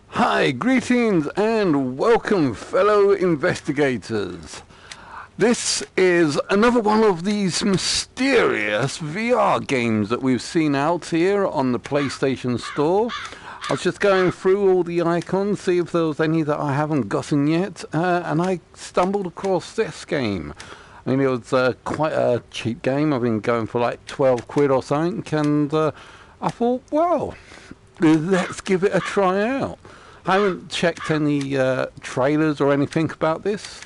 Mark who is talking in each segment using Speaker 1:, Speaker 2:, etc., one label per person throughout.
Speaker 1: Hi, greetings and welcome, fellow investigators. This is another one of these mysterious VR games that we've seen out here on the PlayStation Store. I was just going through all the icons, see if there was any that I haven't gotten yet, and I stumbled across this game. I mean, it was quite a cheap game. I've been going for like 12 quid or something, and I thought, well, let's give it a try out. I haven't checked any trailers or anything about this,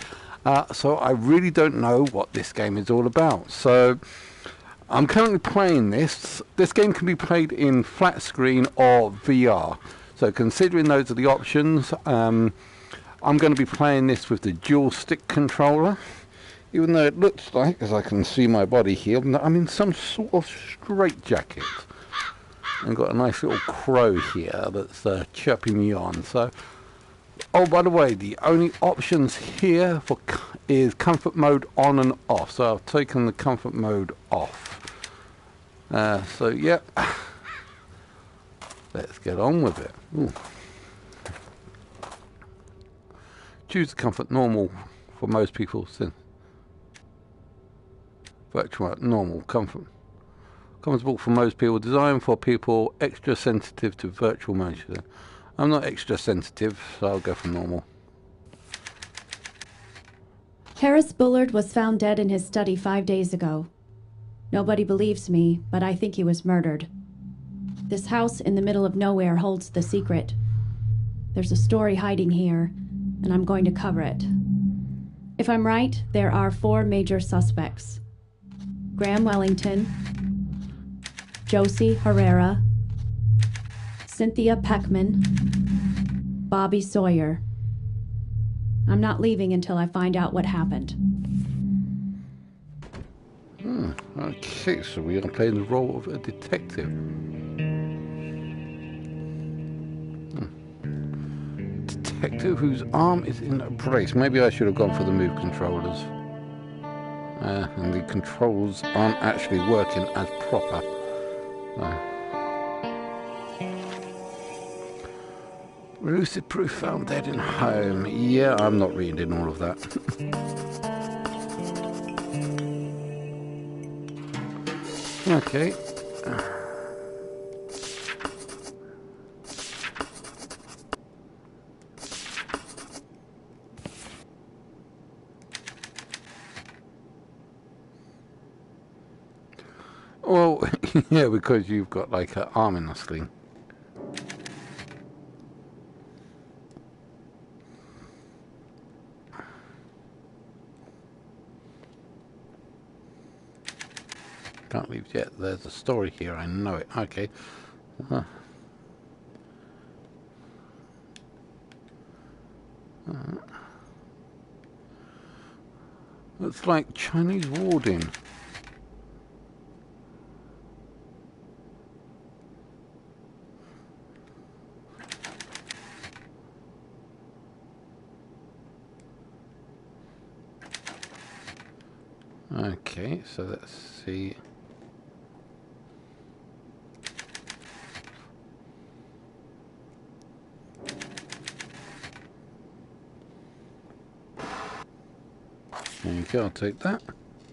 Speaker 1: so I really don't know what this game is all about. So I'm currently playing this. This game can be played in flat screen or VR. So considering those are the options, I'm going to be playing this with the dual stick controller. Even though it looks like, as I can see my body here, I'm in some sort of straitjacket. I've got a nice little crow here that's chirping me on. So, oh, by the way, the only options here is comfort mode on and off. So I've taken the comfort mode off. So, yeah, let's get on with it. Ooh. Choose the comfort normal for most people. Virtual normal comfort. Comfortable for most people, designed for people extra sensitive to virtual motion. I'm not extra sensitive, so I'll go for normal.
Speaker 2: Harris Bullard was found dead in his study 5 days ago. Nobody believes me, but I think he was murdered. This house in the middle of nowhere holds the secret. There's a story hiding here, and I'm going to cover it. If I'm right, there are 4 major suspects. Graham Wellington, Josie Herrera, Cynthia Peckman, Bobby Sawyer. I'm not leaving until I find out what happened.
Speaker 1: Okay, so we are playing the role of a detective. Detective whose arm is in a brace. Maybe I should have gone for the move controllers. And the controls aren't actually working as proper. Lucid proof found dead in home. Yeah, I'm not reading all of that. Okay. Well, yeah, because you've got like an arm in a sling. Can't leave yet. There's a story here. I know it. Okay. Looks like Chinese warding. Okay, so let's see. There you go, I'll take that.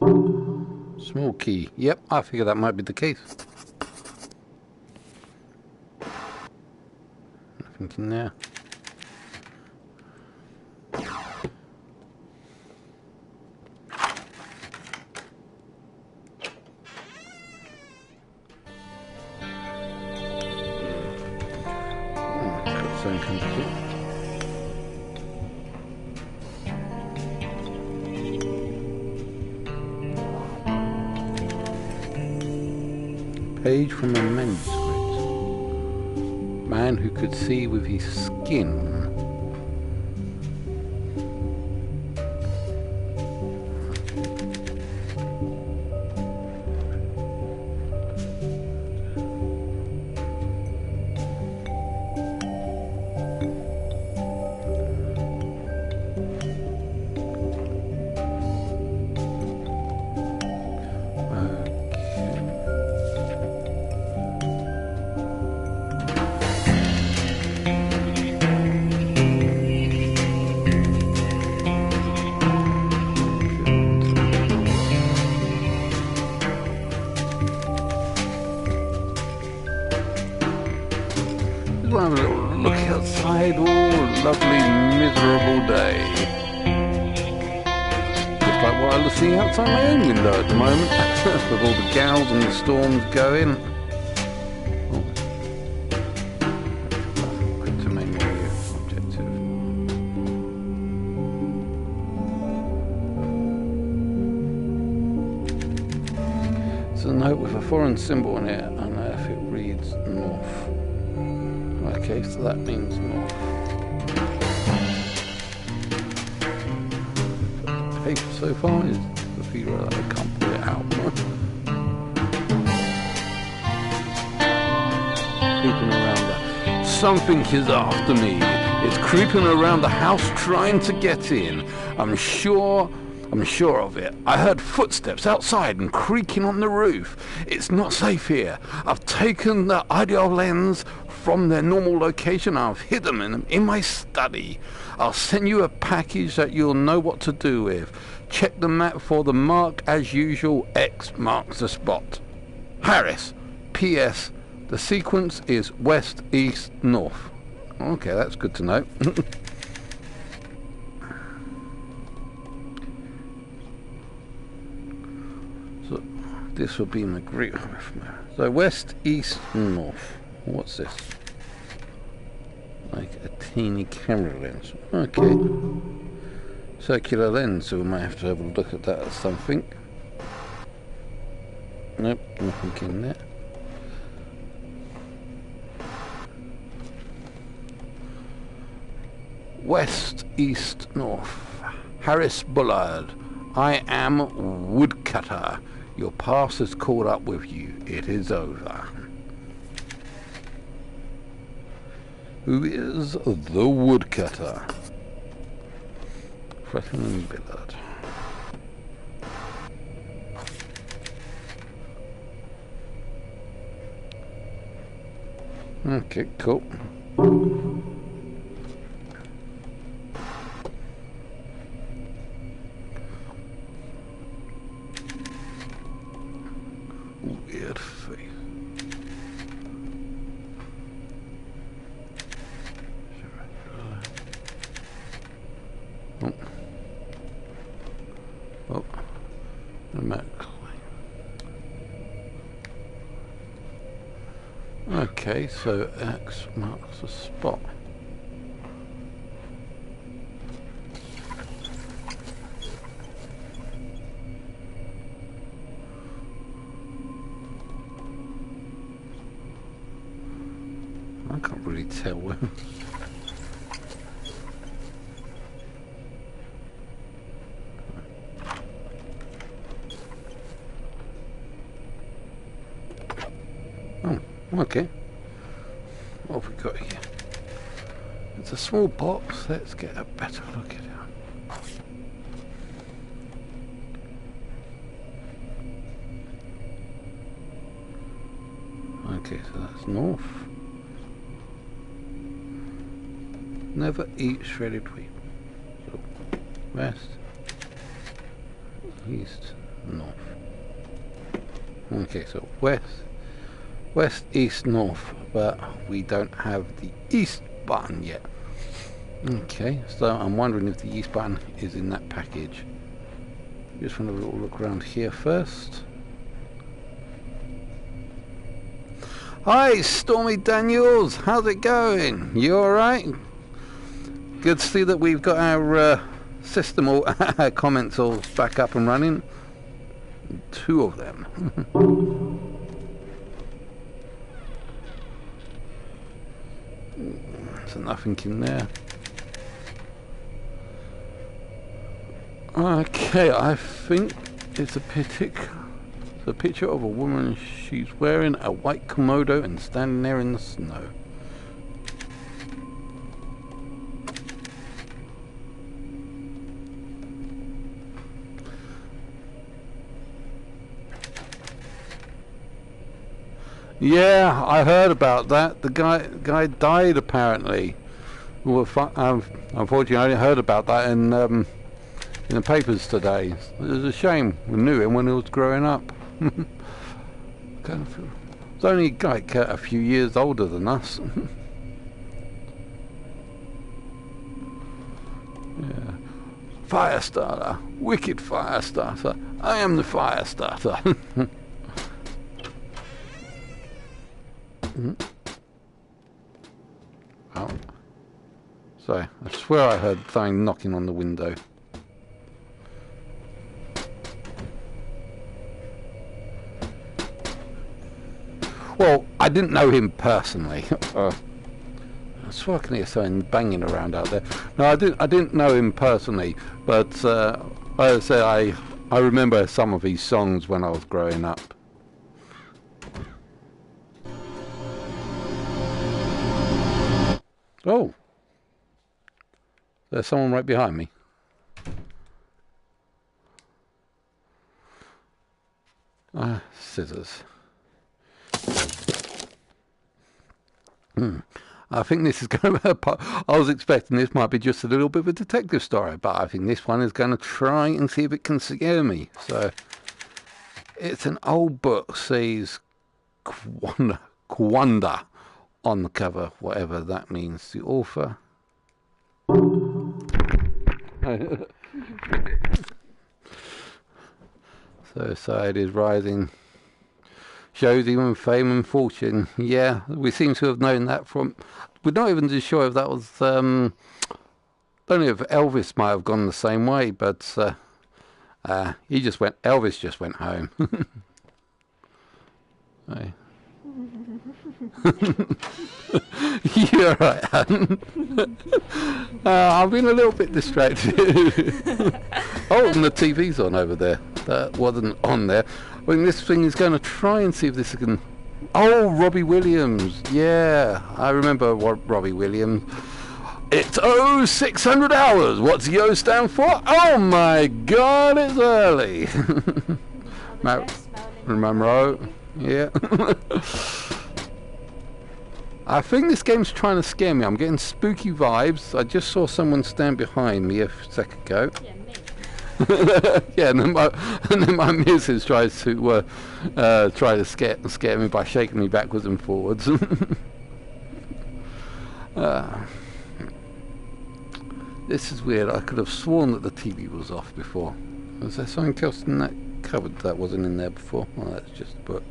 Speaker 1: Small key. Yep, I figure that might be the case. Nothing in there. Page from a manuscript. Man who could see with his skin. gonna have a little look outside. Oh, lovely, miserable day. Just like what I see outside my own window at the moment, with all the gales and the storms going. Quick to main menu, objective. It's a note with a foreign symbol in it, and if it reads north. Okay, so that means north. The paper so far is the fever that I can't pull it out. Creeping around there. Something is after me. It's creeping around the house trying to get in. I'm sure of it. I heard footsteps outside and creaking on the roof. It's not safe here. I've taken the IDR lens from their normal location. I've hidden them in my study. I'll send you a package that you'll know what to do with. Check the map for the mark as usual. X marks the spot. Harris. P.S. The sequence is west, east, north. Okay, that's good to know. So this will be my great. So west, east, north. What's this? Like a teeny camera lens. Okay. Circular lens, so we might have to have a look at that as something. Nope, nothing in there. West, east, north. Harris Bullard. I am Woodcutter. Your past has caught up with you. It is over. Who is the Woodcutter? Franklin Billard. Okay, cool. Weird face. Oh. Oh. The map. Okay, so X marks the spot. I can't really tell where. Oh, okay. What have we got here? It's a small box. Let's get a better look at it. Okay, so that's north. Never eat shredded wheat. So west, east, north. Okay, so west, east, north, but we don't have the east button yet. Okay, so I'm wondering if the east button is in that package. Just want a little look around here first. Hi, Stormy Daniels, how's it going? You alright? Good to see that we've got our system all comments all back up and running. 2 of them. So nothing in there. Okay, I think it's a picture of a woman. She's wearing a white kimono and standing there in the snow. Yeah, I heard about that. The guy died apparently. Well, unfortunately, I heard about that in the papers today. It was a shame. We knew him when he was growing up. He's only like a few years older than us. fire starter. Wicked fire starter. I am the fire starter. Oh. Sorry, I swear I heard something knocking on the window. Well, I didn't know him personally. I swear I can hear something banging around out there. No, I didn't know him personally, but like I say, I remember some of his songs when I was growing up. Oh, there's someone right behind me. Scissors. I think this is going to be I was expecting this might be just a little bit of a detective story, but I think this one is going to try and see if it can scare me. So, it's an old book, says Kwanda on the cover, whatever that means. The author. Society is rising. Shows even fame and fortune. Yeah, we seem to have known that from... We're not even too sure if that was... don't know if Elvis might have gone the same way, but he just went... Elvis just went home. Hey. You're right, Anne. I've been a little bit distracted. Oh, and the TV's on over there. That wasn't on there. I mean, this thing is going to try and see if this can... Oh, Robbie Williams. Yeah, I remember what Robbie Williams. It's 0600 hours. What's the O stand for? Oh my God, it's early. Remember? Yeah. I think this game's trying to scare me. I'm getting spooky vibes. I just saw someone stand behind me a second ago.
Speaker 3: Yeah, me.
Speaker 1: Yeah, and then my missus tries to try to scare me by shaking me backwards and forwards. This is weird. I could have sworn that the TV was off before. Was there something else in that cupboard that wasn't in there before? Oh, that's just a book.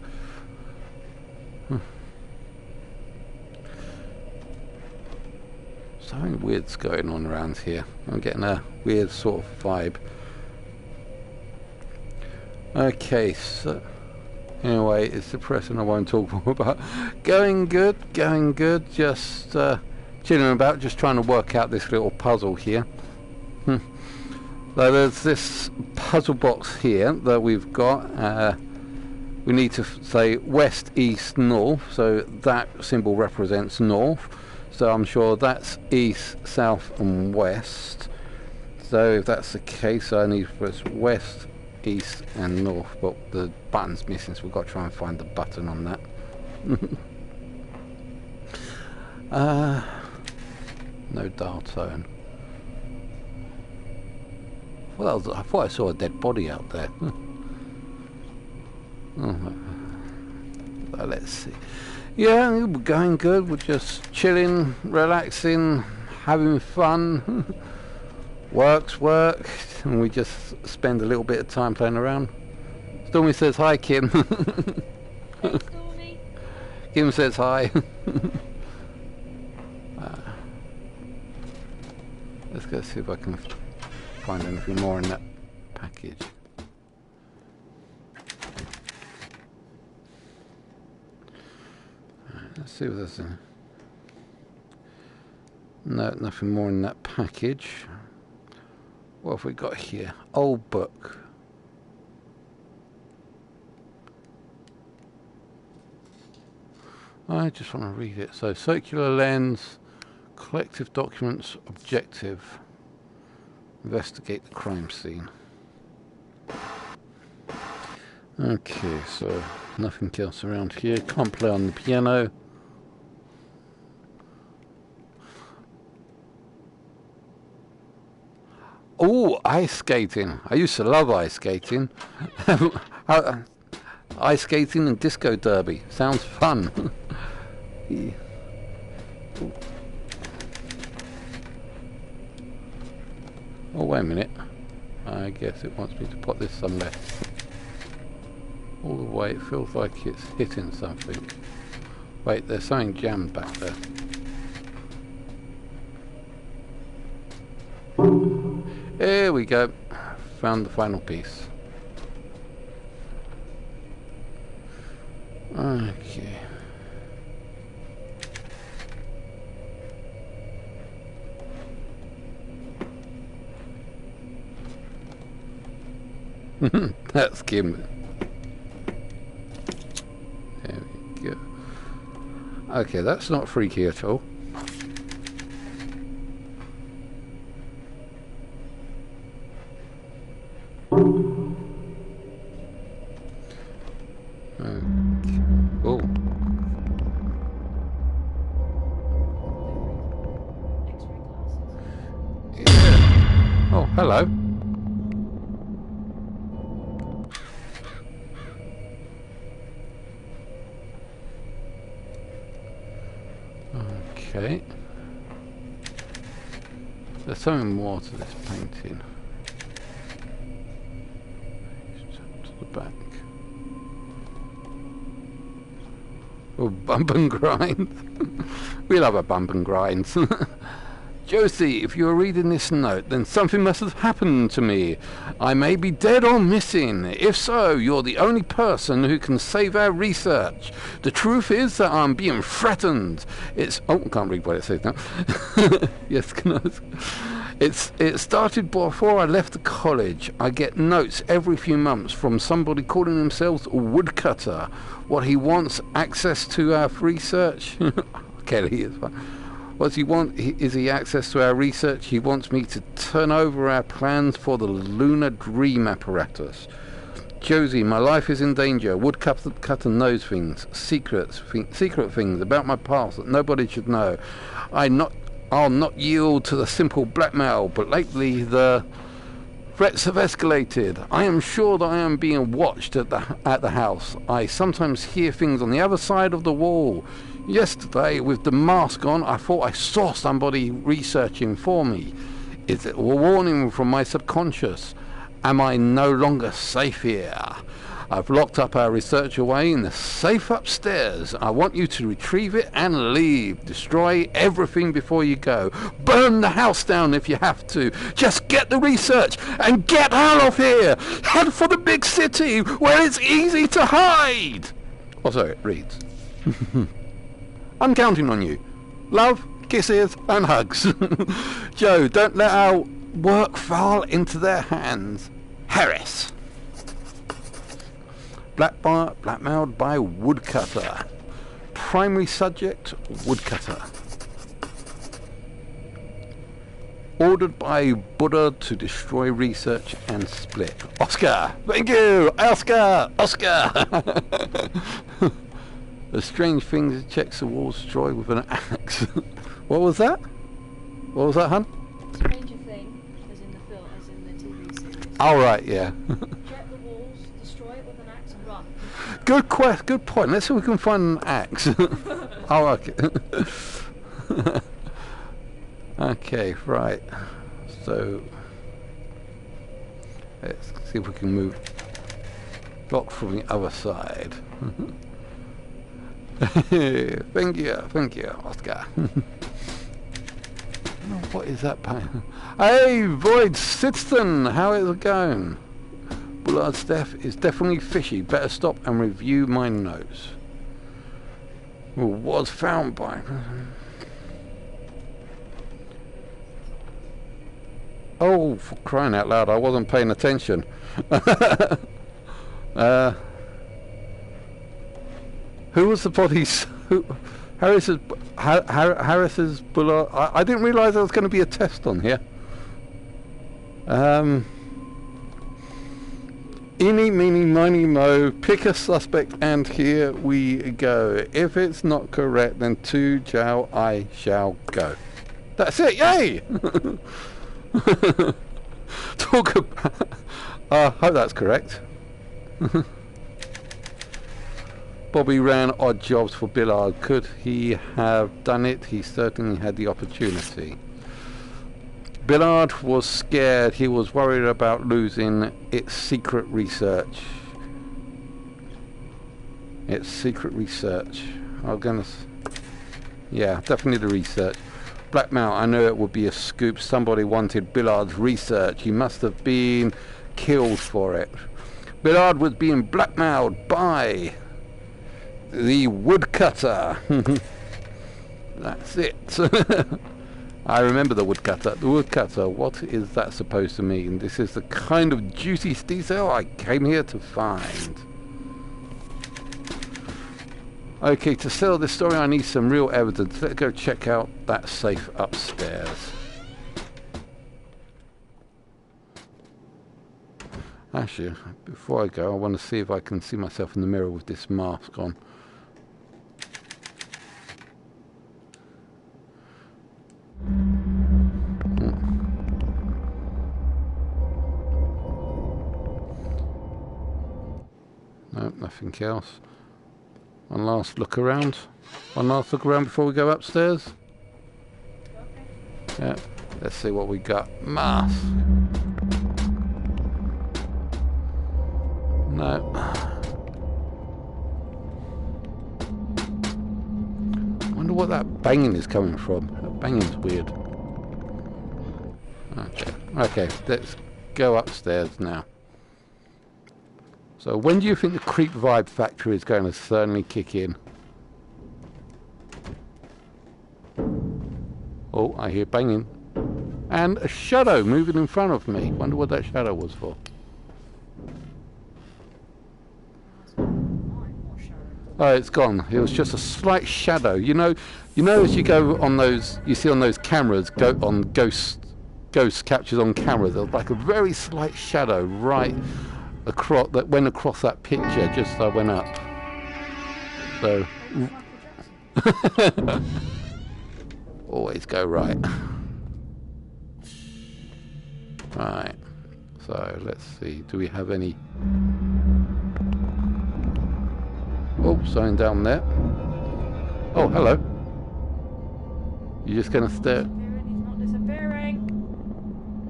Speaker 1: Something weird's going on around here. I'm getting a weird sort of vibe. Okay, so anyway, it's depressing. I won't talk more about. Going good. Just chilling about, just trying to work out this little puzzle here. So there's this puzzle box here that we've got. We need to say west, east, north. So that symbol represents north. So I'm sure that's east, south and west. So if that's the case, I need to press west, east and north. But the button's missing, so we've got to try and find the button on that. No dial tone. Well, I thought I saw a dead body out there. Let's see. Yeah, we're going good. We're just chilling, relaxing, having fun. Work, and we just spend a little bit of time playing around. Stormy says hi, Kim.
Speaker 3: Hey, Stormy.
Speaker 1: Kim says hi. Let's go see if I can find anything more in that package. Let's see if there's a... No, nothing more in that package. What have we got here? Old book. I just want to read it. So, circular lens, collective documents, objective. Investigate the crime scene. Okay, so nothing else around here. Can't play on the piano. Oh, ice skating. I used to love ice skating. Ice skating and disco derby. Sounds fun. Yeah. Oh, wait a minute. I guess it wants me to put this somewhere. All the way, it feels like it's hitting something. Wait, there's something jammed back there. Here we go. Found the final piece. Okay. That's Kim. There we go. Okay, that's not freaky at all. Oh. Yeah. Oh, hello. Okay. There's something more to this painting. To the back. Oh, bump and grind. We love a bump and grind. Josie, if you're reading this note, then something must have happened to me. I may be dead or missing. If so, you're the only person who can save our research. The truth is that I'm being threatened. It's... Oh, I can't read what it says now. Yes, can I... It started before I left the college. I get notes every few months from somebody calling themselves a woodcutter. What he wants access to our research. Kelly is fine. What does he want? Is he access to our research? He wants me to turn over our plans for the lunar dream apparatus. Josie, my life is in danger. Woodcutter knows things, secret things about my past that nobody should know. I'll not yield to the simple blackmail, but lately the threats have escalated. I am sure that I am being watched at the house. I sometimes hear things on the other side of the wall. Yesterday, with the mask on, I thought I saw somebody researching for me. Is it a warning from my subconscious? Am I no longer safe here? I've locked up our research away in the safe upstairs. I want you to retrieve it and leave. Destroy everything before you go. Burn the house down if you have to. Just get the research and get out of here. Head for the big city where it's easy to hide. Oh, sorry, it reads. I'm counting on you. Love, kisses, and hugs. Joe, don't let our work fall into their hands. Harris. Blackmailed by woodcutter. Primary subject, woodcutter. Ordered by Buddha to destroy research and split. Oscar! Thank you! Oscar! Oscar! The strange thing is it checks the walls destroyed with an axe. What was that? What was that, hun?
Speaker 3: Stranger Thing, as in the film, as in the TV series.
Speaker 1: Oh, right, yeah.
Speaker 3: Check the walls, destroy it with an axe, and run.
Speaker 1: Good point. Let's see if we can find an axe. Oh, okay. Okay, right. So, let's see if we can move. Block from the other side. Thank you, Oscar. What is that pain? Hey, Void Sitson, how is it going? Bullard's death is definitely fishy. Better stop and review my notes. Was found by... Oh, for crying out loud, I wasn't paying attention. Who was the body's... Harris's Bullard... I didn't realise there was going to be a test on here. Eeny, meeny, miny, mo, pick a suspect and here we go. If it's not correct, then to jail I shall go. That's it, yay! Talk about... I hope that's correct. Bobby ran odd jobs for Billard. Could he have done it? He certainly had the opportunity. Billard was scared. He was worried about losing its secret research. Its secret research. I'm gonna... Yeah, definitely the research. Blackmail. I knew it would be a scoop. Somebody wanted Billard's research. He must have been killed for it. Billard was being blackmailed by the woodcutter. That's it. I remember the woodcutter. The woodcutter, what is that supposed to mean? This is the kind of juicy detail I came here to find. Okay, to sell this story I need some real evidence. Let's go check out that safe upstairs. Actually, before I go, I want to see if I can see myself in the mirror with this mask on. No, nothing else. One last look around. One last look around before we go upstairs. Yeah, let's see what we got. Mask. No. Wonder what that banging is coming from. That banging's weird. Okay, let's go upstairs now. So when do you think the creep vibe factor is going to certainly kick in? Oh, I hear banging. And a shadow moving in front of me. Wonder what that shadow was for. Oh, it's gone. It was just a slight shadow. You know, as you go on those, you see on those cameras, go on ghost captures on camera. There was like a very slight shadow right across that went across that picture just as I went up. So always go right. Right. So let's see. Do we have any? Oh, something down there. Oh, hello. You just gonna stare?
Speaker 3: He's not disappearing.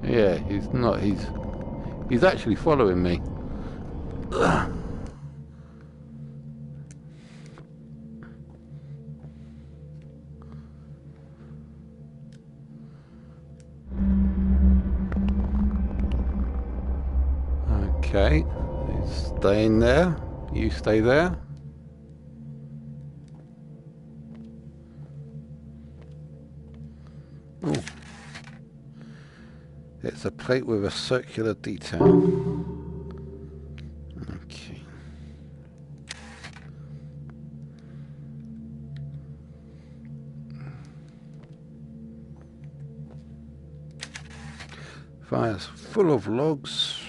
Speaker 1: Yeah, he's not. He's actually following me. Okay, he's staying there. You stay there. Oh. It's a plate with a circular detail. Okay. Fire's full of logs.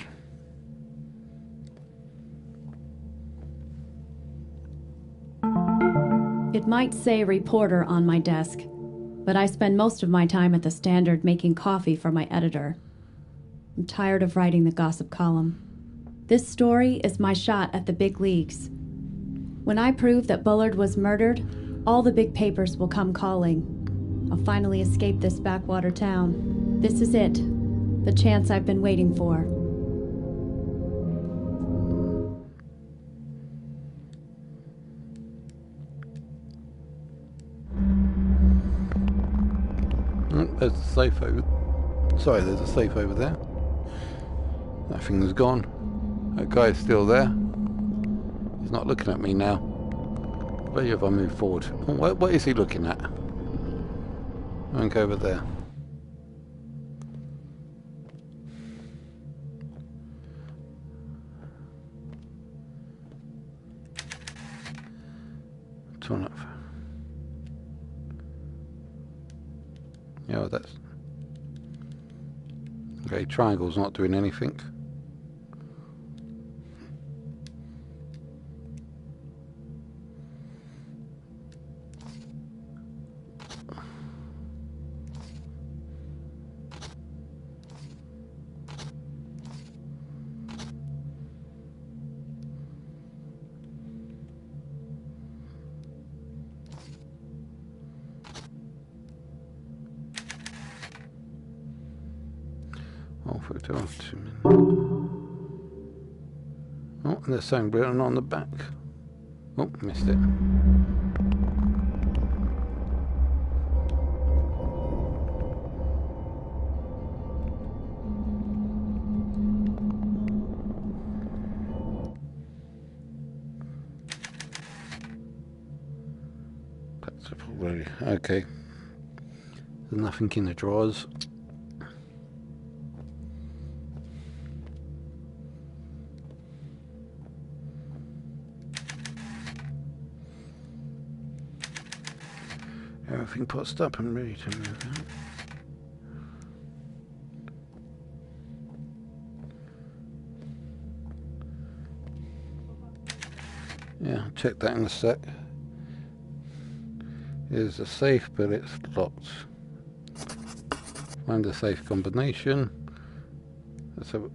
Speaker 2: It might say reporter on my desk, but I spend most of my time at the Standard making coffee for my editor. I'm tired of writing the gossip column. This story is my shot at the big leagues. When I prove that Bullard was murdered, all the big papers will come calling. I'll finally escape this backwater town. This is it, the chance I've been waiting for.
Speaker 1: There's a safe over. Sorry, there's a safe over there. That thing is gone. That guy's still there. He's not looking at me now. Where if I move forward? What is he looking at? I think over there. Turn up. Yeah, well, that's... Okay, triangle's not doing anything. photo of 2 minutes. Oh, and there's something written on the back. Oh, missed it. That's already okay. There's nothing in the drawers. Everything potsed up and ready to move out. Yeah, I'll check that in a sec. Here's the safe, but it's locked. Find the safe combination. Let's have it.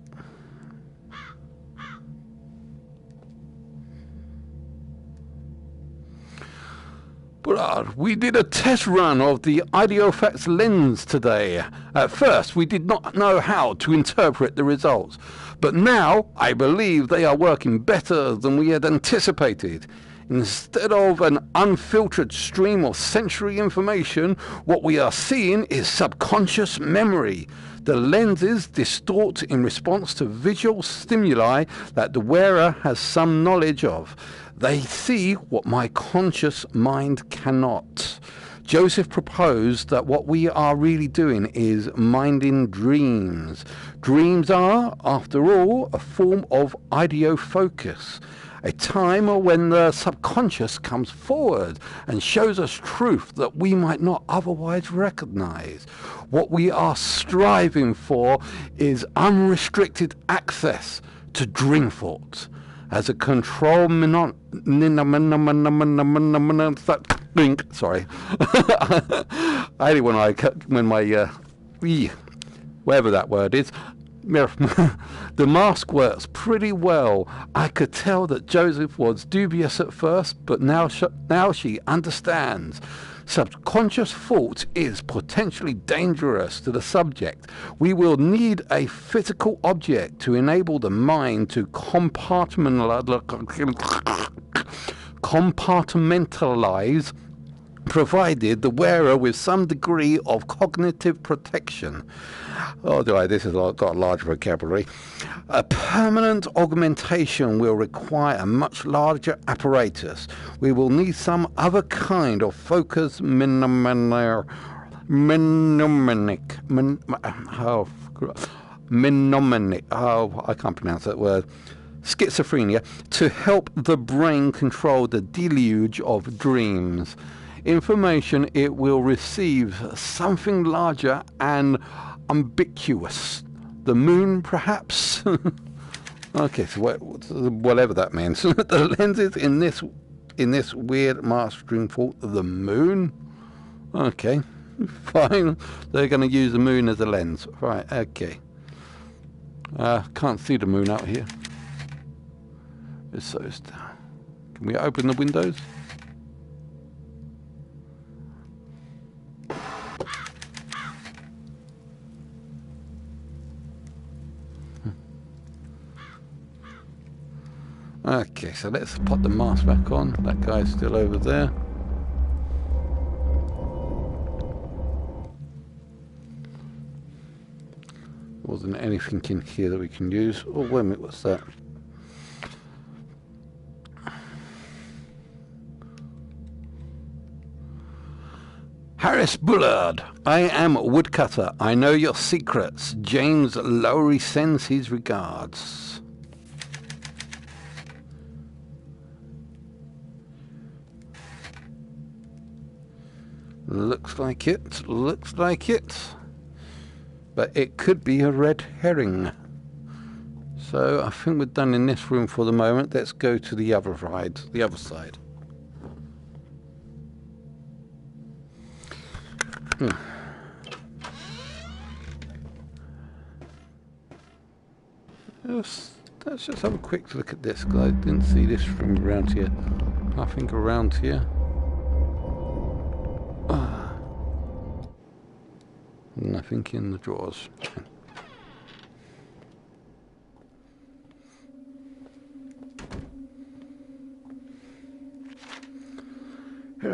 Speaker 1: But we did a test run of the IdeoFax lens today. At first, we did not know how to interpret the results, but now I believe they are working better than we had anticipated. Instead of an unfiltered stream of sensory information, what we are seeing is subconscious memory. The lenses distort in response to visual stimuli that the wearer has some knowledge of. They see what my conscious mind cannot. Joseph proposed that what we are really doing is minding dreams. Dreams are, after all, a form of ideofocus, a time when the subconscious comes forward and shows us truth that we might not otherwise recognize. What we are striving for is unrestricted access to dream thoughts as a control sorry. I hate when my whatever that word is. The mask works pretty well. I could tell that Joseph was dubious at first, but now she understands. Subconscious thought is potentially dangerous to the subject. We will need a physical object to enable the mind to compartmentalize, provided the wearer with some degree of cognitive protection. Oh, this has got a large vocabulary. A permanent augmentation will require a much larger apparatus. We will need some other kind of focus mnemonic, I can't pronounce that word, schizophrenia, to help the brain control the deluge of dreams. Information it will receive something larger and ambiguous. The moon, perhaps? Okay, so whatever that means. The lenses in this weird mask dream thought the moon? Okay, fine. They're going to use the moon as a lens. Right, okay. Can't see the moon out here. It's so down. Can we open the windows? Okay, so let's put the mask back on. That guy's still over there. Wasn't anything in here that we can use. Oh, wait a minute, what's that? Harris Bullard, I am a woodcutter. I know your secrets. James Lowry sends his regards. Looks like it. But it could be a red herring. So I think we're done in this room for the moment. Let's go to the other side. Let's just have a quick look at this, because I didn't see this from around here. Nothing around here. Nothing in the drawers.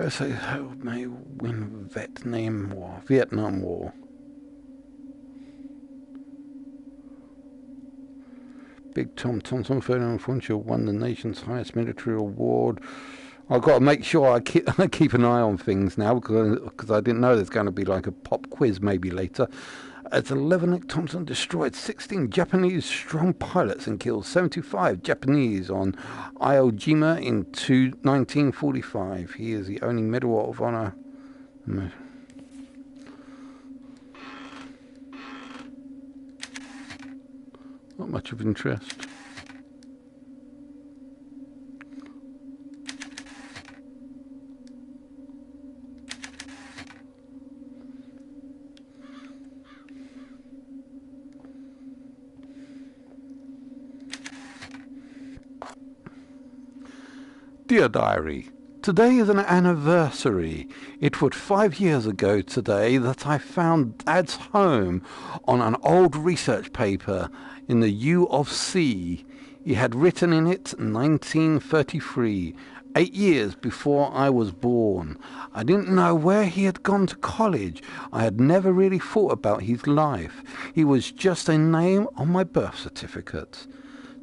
Speaker 1: USA may win Vietnam War. Big Tom Thompson, Ferdinand Funchal won the nation's highest military award. I've got to make sure I keep an eye on things now because I didn't know there's going to be like a pop quiz maybe later. As 11 Thompson destroyed 16 Japanese strong pilots and killed 75 Japanese on Iwo Jima in 1945. He is the only Medal of Honor. Not much of interest. Dear Diary, today is an anniversary. It was 5 years ago today that I found Dad's home on an old research paper in the U of C. He had written in it 1933, 8 years before I was born. I didn't know where he had gone to college. I had never really thought about his life. He was just a name on my birth certificate.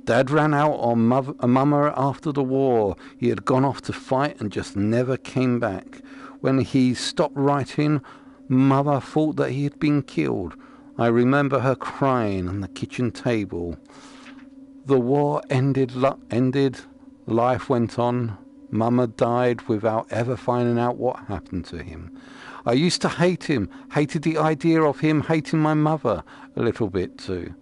Speaker 1: Dad ran out on Mama after the war. He had gone off to fight and just never came back. When he stopped writing, Mother thought that he had been killed. I remember her crying on the kitchen table. The war ended, life went on. Mama died without ever finding out what happened to him. I used to hate him, hated the idea of him hating my mother a little bit too.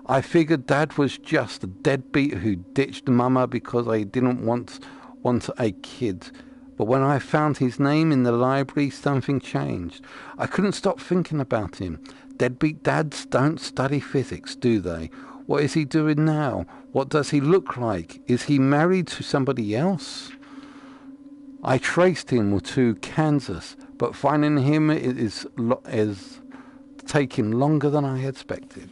Speaker 1: I figured Dad was just a deadbeat who ditched Mama because I didn't want a kid. But when I found his name in the library, something changed. I couldn't stop thinking about him. Deadbeat dads don't study physics, do they? What is he doing now? What does he look like? Is he married to somebody else? I traced him to Kansas, but finding him is taking longer than I expected.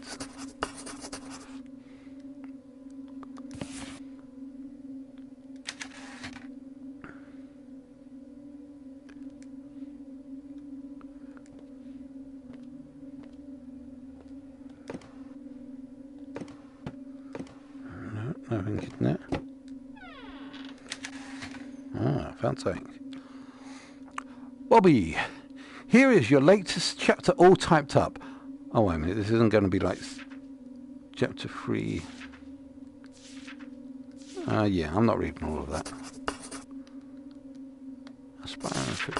Speaker 1: Nothing in there. I found something. Bobby, here is your latest chapter all typed up. Oh, wait a minute. This isn't going to be like chapter 3. Yeah, I'm not reading all of that. Aspiring.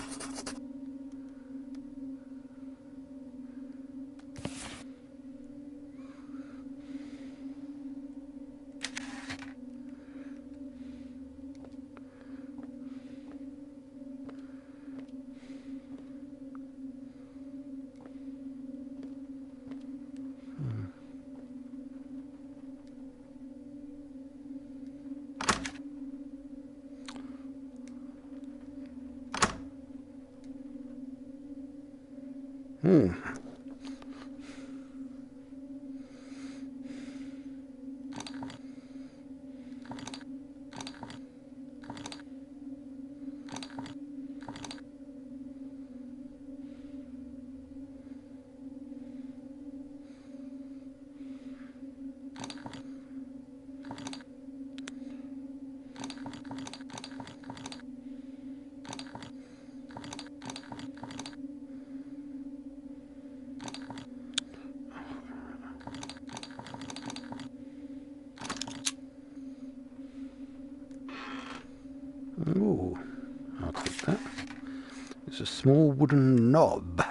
Speaker 1: Ooh, I'll take that. It's a small wooden knob.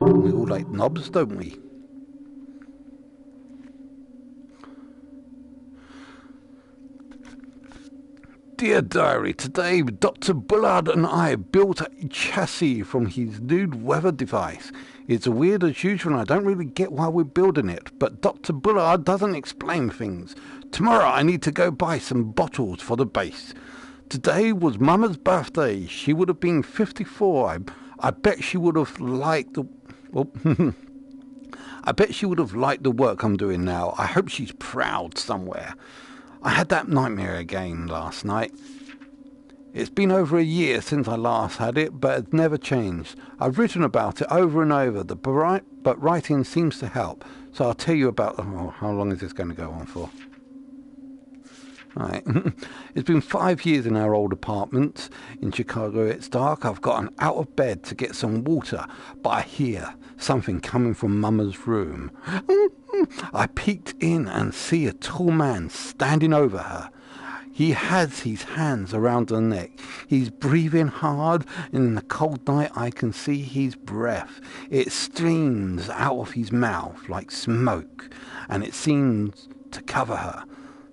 Speaker 1: We all like knobs, don't we? Dear Diary, today Dr. Bullard and I built a chassis from his new weather device. It's weird as usual and I don't really get why we're building it, but Dr. Bullard doesn't explain things. Tomorrow I need to go buy some bottles for the base. Today was Mama's birthday. She would have been 54. I bet she would have liked the... Well, I bet she would have liked the work I'm doing now. I hope she's proud somewhere. I had that nightmare again last night. It's been over a year since I last had it, but it's never changed. I've written about it over and over, but writing seems to help. So I'll tell you about... Oh, how long is this going to go on for? Right. It's been 5 years in our old apartment in Chicago. It's dark. I've gotten out of bed to get some water, but I hear something coming from Mama's room. I peeked in and see a tall man standing over her. He has his hands around her neck. He's breathing hard, and in the cold night I can see his breath. It streams out of his mouth like smoke, and it seems to cover her.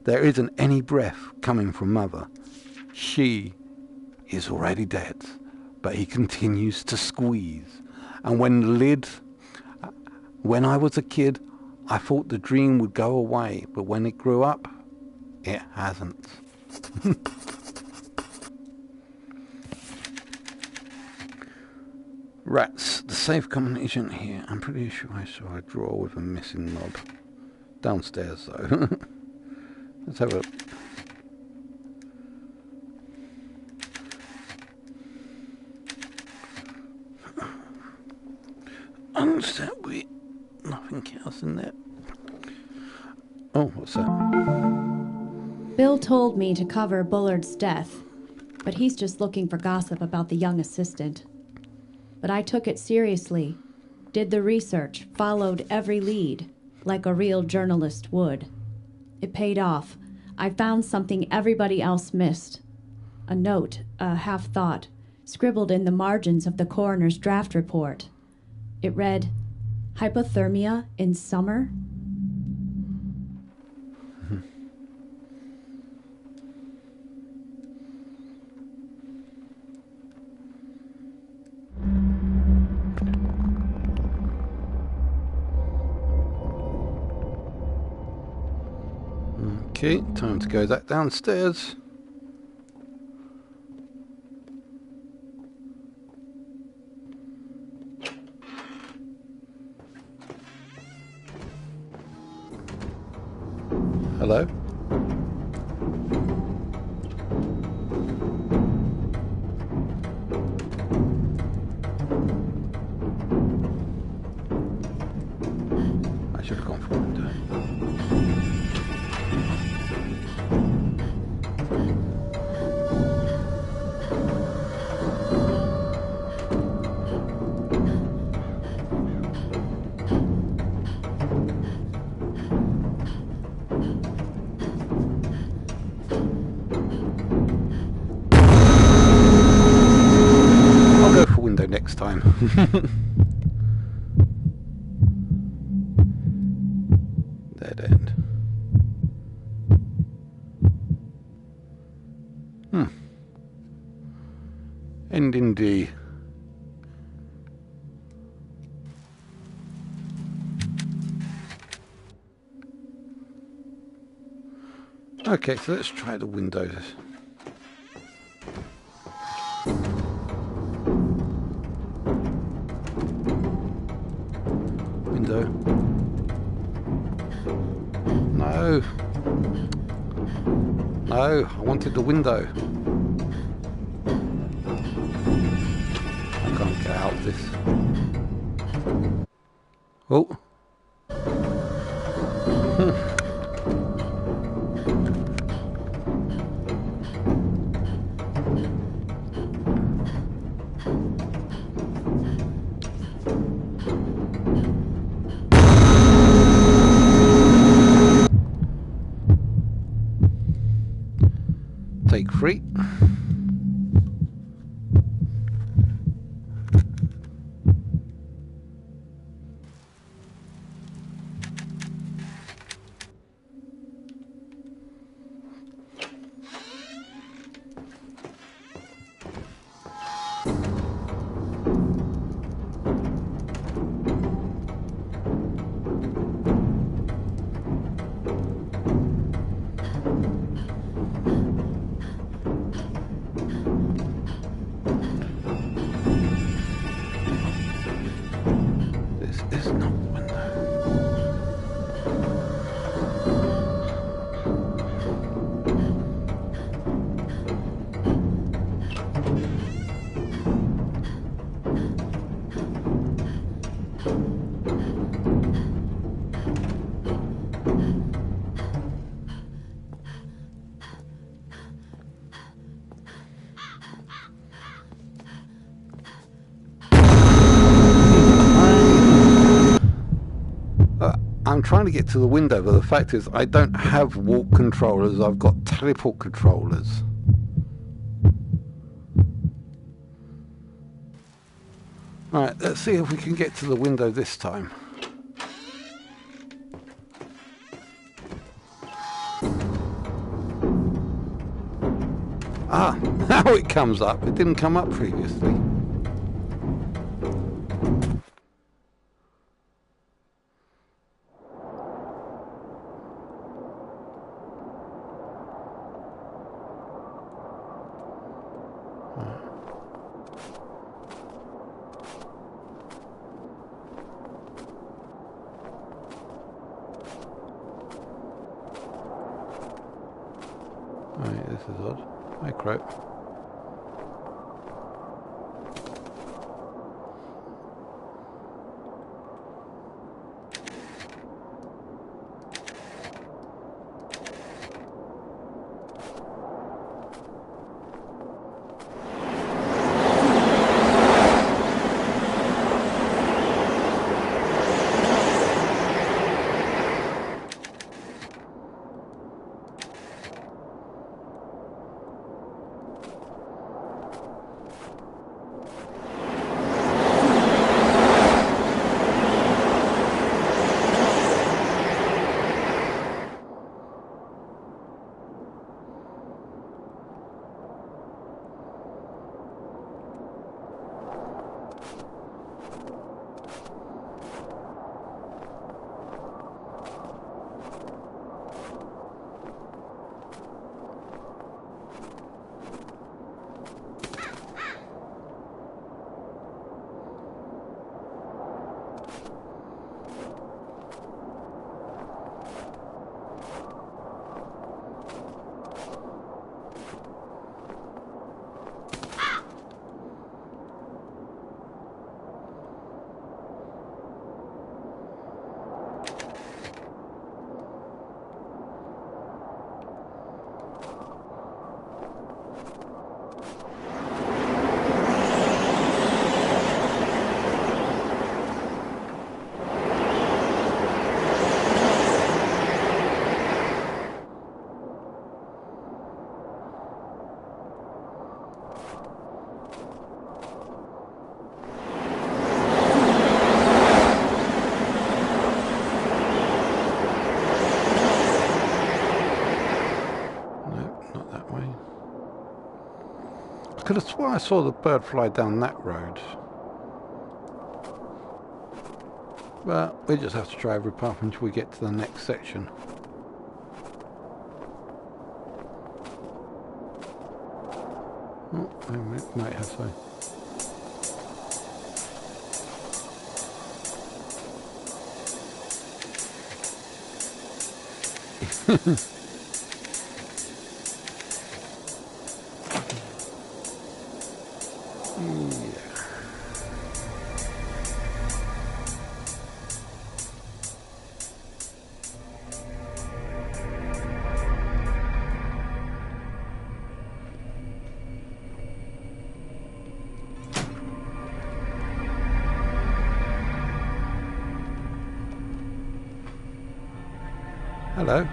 Speaker 1: There isn't any breath coming from Mother. She is already dead, but he continues to squeeze. And when I was a kid, I thought the dream would go away, but when it grew up, it hasn't. Rats, the safe combination here. I'm pretty sure I saw a drawer with a missing knob. Downstairs, though. Let's have a... Unstable. Nothing else in there. Oh, what's that?
Speaker 2: Bill told me to cover Bullard's death, but he's just looking for gossip about the young assistant. But I took it seriously, did the research, followed every lead, like a real journalist would. It paid off. I found something everybody else missed. A note, a half-thought, scribbled in the margins of the coroner's draft report. It read, "Hypothermia in summer?"
Speaker 1: Okay, time to go back downstairs. Hello? I should have gone for a window. Window next time. Dead end. Ending D. Okay, so let's try the windows. Window. No. No, I wanted the window. I can't get out of this. Oh. Take 3. I'm trying to get to the window, but the fact is I don't have walk controllers. I've got teleport controllers. Alright, let's see if we can get to the window this time. Ah, now it comes up. It didn't come up previously. Right, this is odd. Hi, crap. I could have sworn I saw the bird fly down that road. But we just have to try every path until we get to the next section. Oh, wait a minute, might have so. Hello.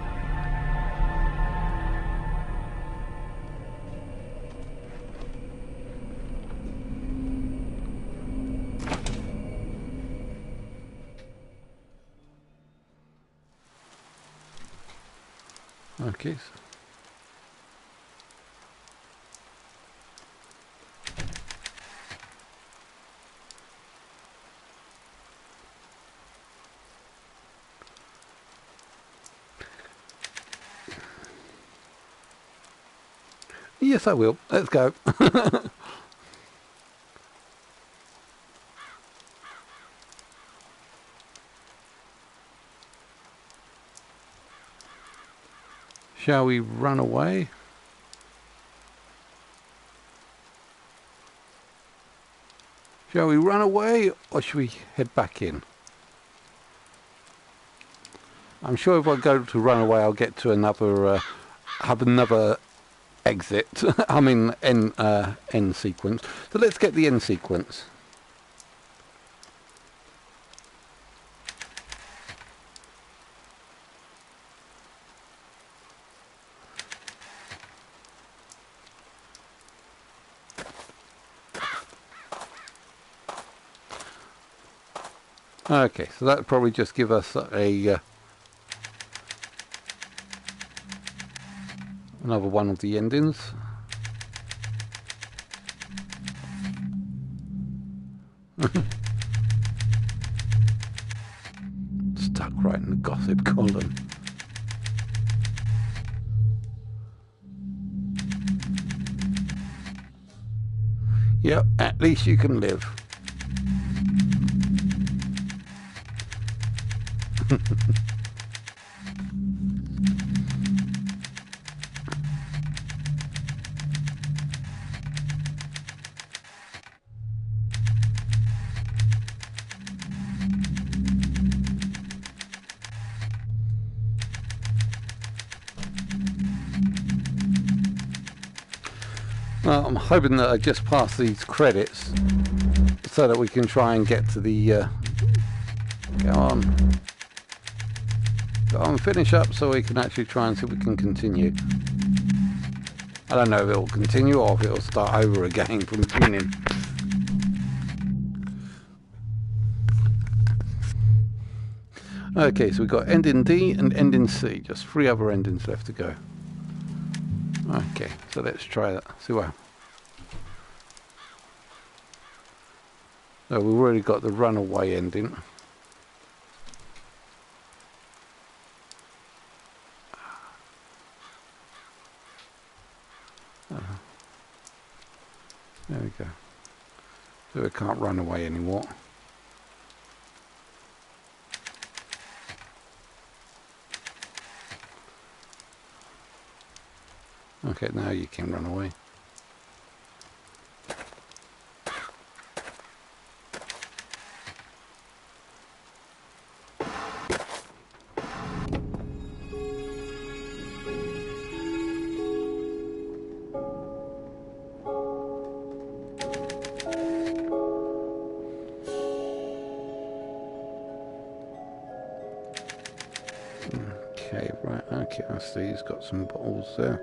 Speaker 1: Okay. Yes, I will. Let's go. Shall we run away? Shall we run away or should we head back in? I'm sure if I go to run away I'll get to another, have another exit. I mean end sequence. So let's get the end sequence. Okay, so that probably just give us a another one of the endings. Stuck right in the gossip column. Yep, at least you can live. Well, I'm hoping that I just pass these credits so that we can try and get to the go on, finish up so we can actually try and see if we can continue. I don't know if it will continue or if it will start over again from the beginning. Okay, so we've got ending D and ending C, just 3 other endings left to go. Okay, so let's try that, see what. So we've already got the runaway ending. There we go. So we can't run away anymore. Okay, now you can run away. Okay, right, okay, I see he's got some bottles there.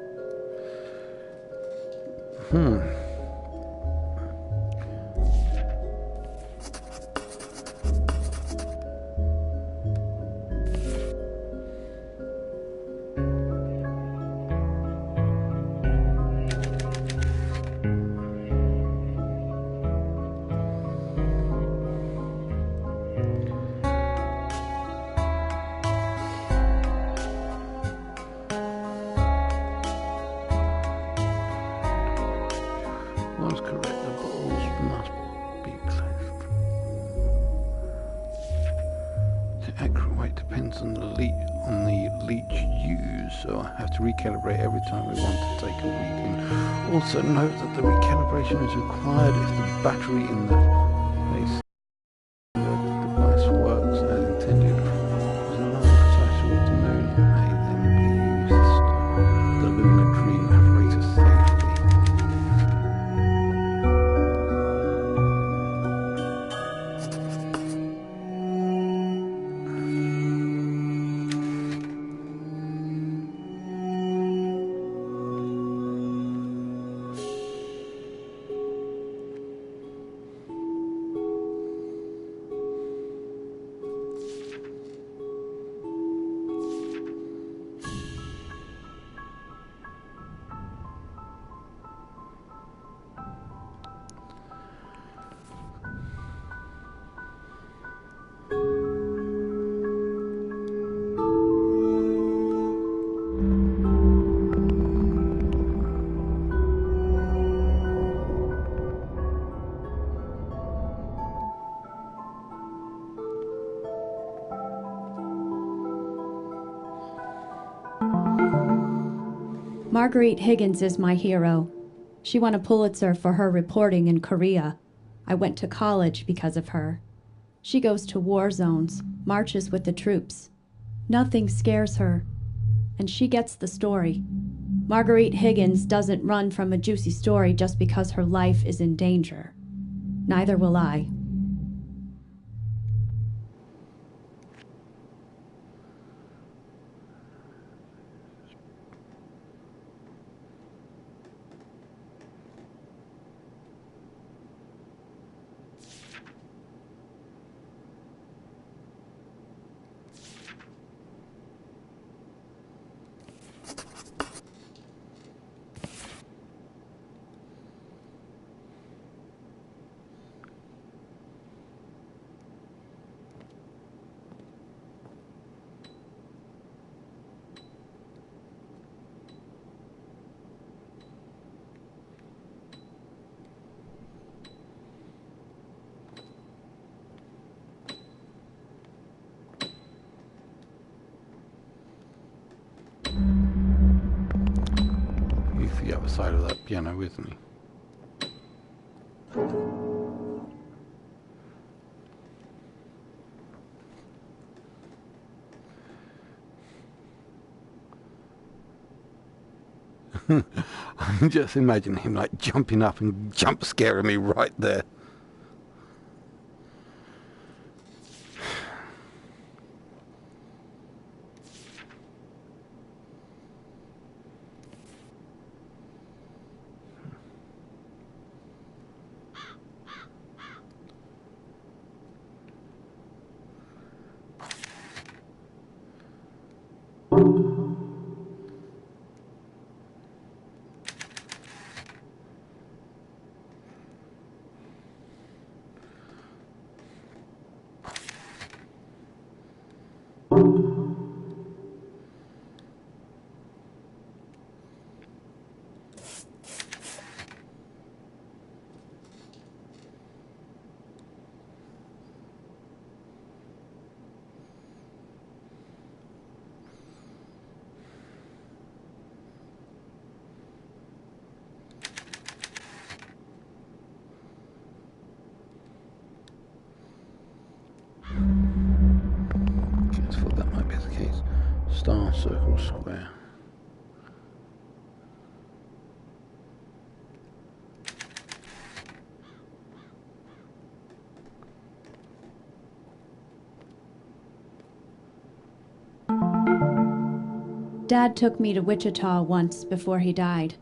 Speaker 1: Was correct, the bottles must be placed. The accurate weight depends on the leech used, so I have to recalibrate every time we want to take a reading. Also note that the recalibration is required if the battery in the base device works as intended. As a non-precise with the moon, it may then be used to start the lunar dream apparatus safely.
Speaker 2: Marguerite Higgins is my hero. She won a Pulitzer for her reporting in Korea. I went to college because of her. She goes to war zones, marches with the troops. Nothing scares her, and she gets the story. Marguerite Higgins doesn't run from a juicy story just because her life is in danger. Neither will I.
Speaker 1: side of that piano, isn't he? I can just imagine him like jumping up and jump scaring me right there. I thought that might be the case. Star, circle, square.
Speaker 2: Dad took me to Wichita once before he died.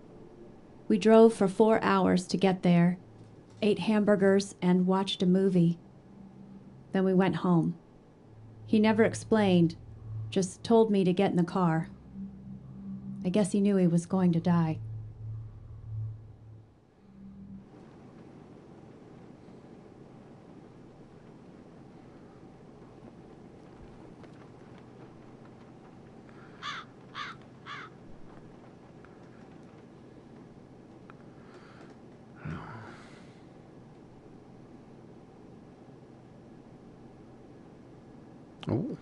Speaker 2: We drove for 4 hours to get there, ate hamburgers, and watched a movie. Then we went home. He never explained, just told me to get in the car. I guess he knew he was going to die.
Speaker 1: Oh,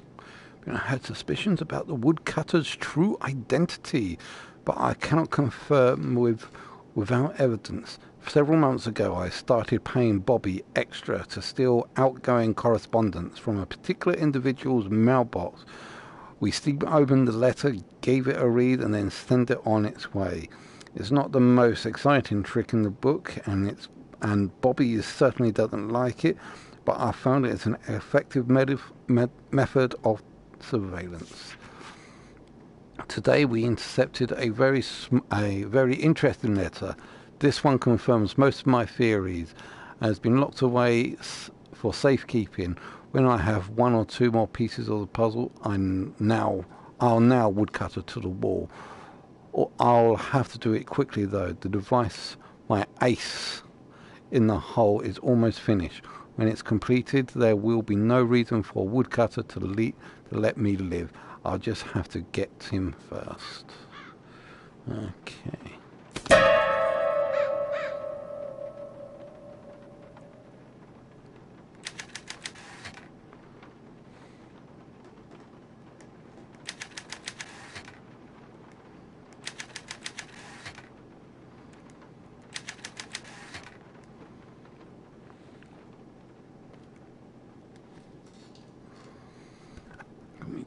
Speaker 1: I had suspicions about the woodcutter's true identity, but I cannot confirm without evidence. Several months ago, I started paying Bobby extra to steal outgoing correspondence from a particular individual's mailbox. We opened the letter, gave it a read, and then sent it on its way. It's not the most exciting trick in the book, and Bobby certainly doesn't like it, but I found it's an effective method of surveillance. Today we intercepted a very interesting letter. This one confirms most of my theories and has been locked away for safekeeping. When I have one or two more pieces of the puzzle, I'll now woodcutter to the wall. Or I'll have to do it quickly though. The device, my ace in the hole, is almost finished. When it's completed, there will be no reason for a woodcutter to let me live. I'll just have to get him first. Okay.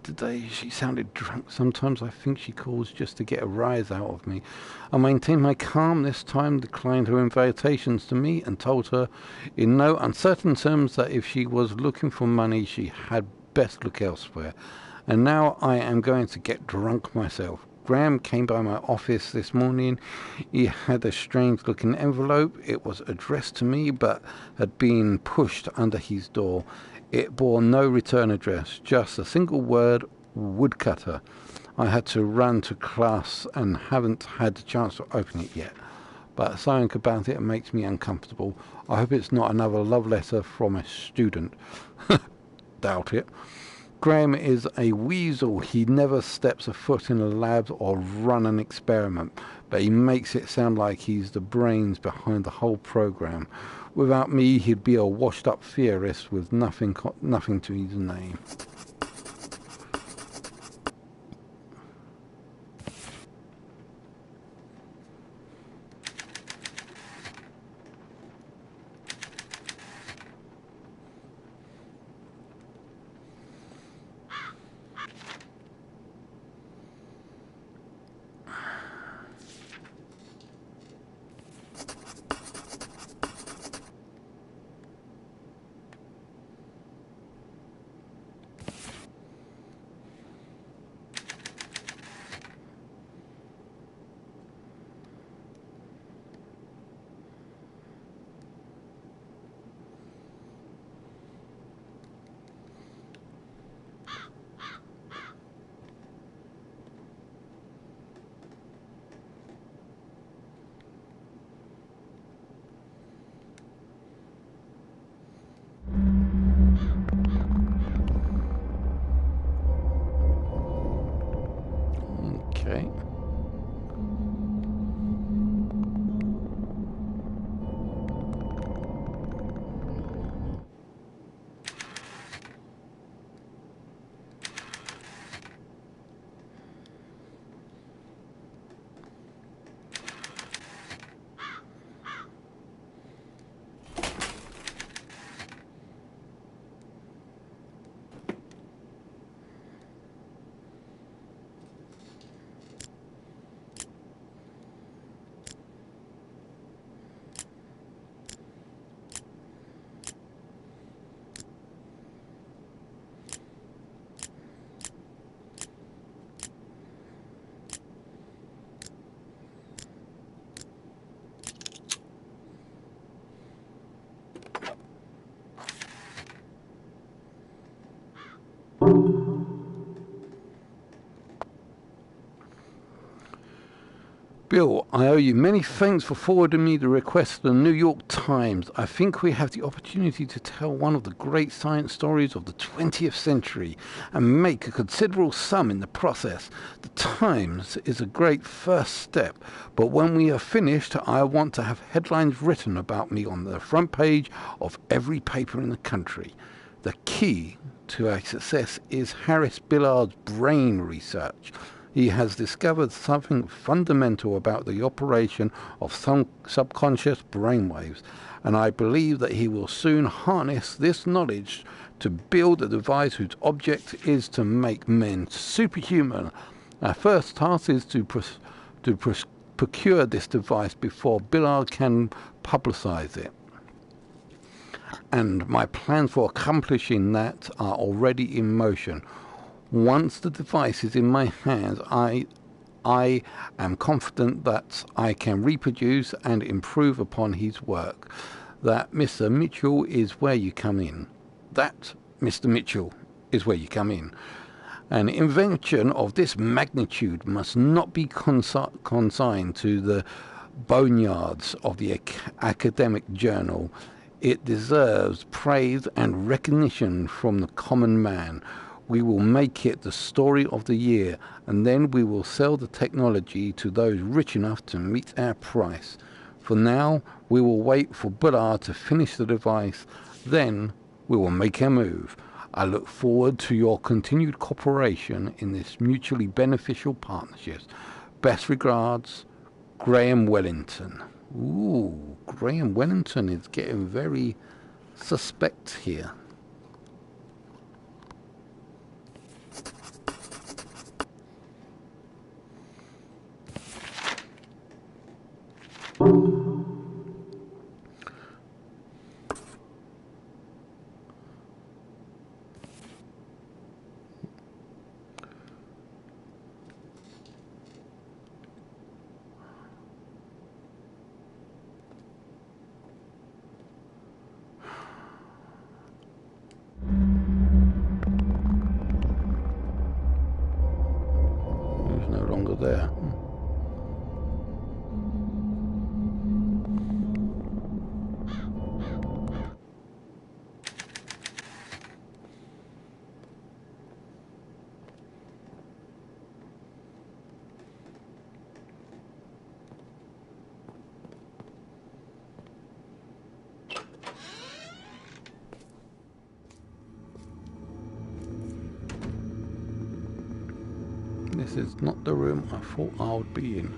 Speaker 1: Today she sounded drunk. Sometimes I think she calls just to get a rise out of me. I maintained my calm this time, declined her invitations to me, and told her in no uncertain terms that if she was looking for money, she had best look elsewhere. And now I am going to get drunk myself. Graham came by my office this morning. He had a strange-looking envelope. It was addressed to me, but had been pushed under his door. It bore no return address, just a single word, woodcutter. I had to run to class and haven't had the chance to open it yet. But something about it makes me uncomfortable. I hope it's not another love letter from a student. Doubt it. Graham is a weasel. He never steps a foot in a lab or run an experiment, but he makes it sound like he's the brains behind the whole program. Without me, he'd be a washed-up theorist with nothing to his name. Bill, I owe you many thanks for forwarding me the request to the New York Times. I think we have the opportunity to tell one of the great science stories of the 20th century and make a considerable sum in the process. The Times is a great first step, but when we are finished, I want to have headlines written about me on the front page of every paper in the country. The key to our success is Harris Billard's brain research. He has discovered something fundamental about the operation of some subconscious brainwaves, and I believe that he will soon harness this knowledge to build a device whose object is to make men superhuman. Our first task is to procure this device before Billard can publicize it. And my plans for accomplishing that are already in motion. Once the device is in my hands, I am confident that I can reproduce and improve upon his work. That, Mr. Mitchell, is where you come in. That, Mr. Mitchell, is where you come in. An invention of this magnitude must not be consigned to the boneyards of the academic journal. It deserves praise and recognition from the common man. We will make it the story of the year, and then we will sell the technology to those rich enough to meet our price. For now, we will wait for Bullard to finish the device. Then we will make our move. I look forward to your continued cooperation in this mutually beneficial partnership. Best regards, Graham Wellington. Ooh, Graham Wellington is getting very suspect here. He's no longer there. This is not the room I thought I would be in.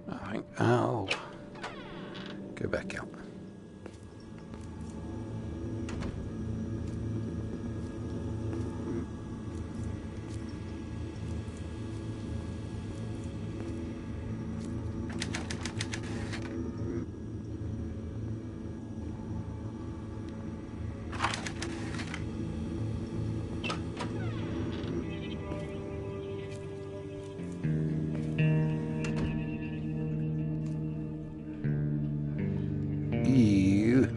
Speaker 1: I think I'll go back out. You.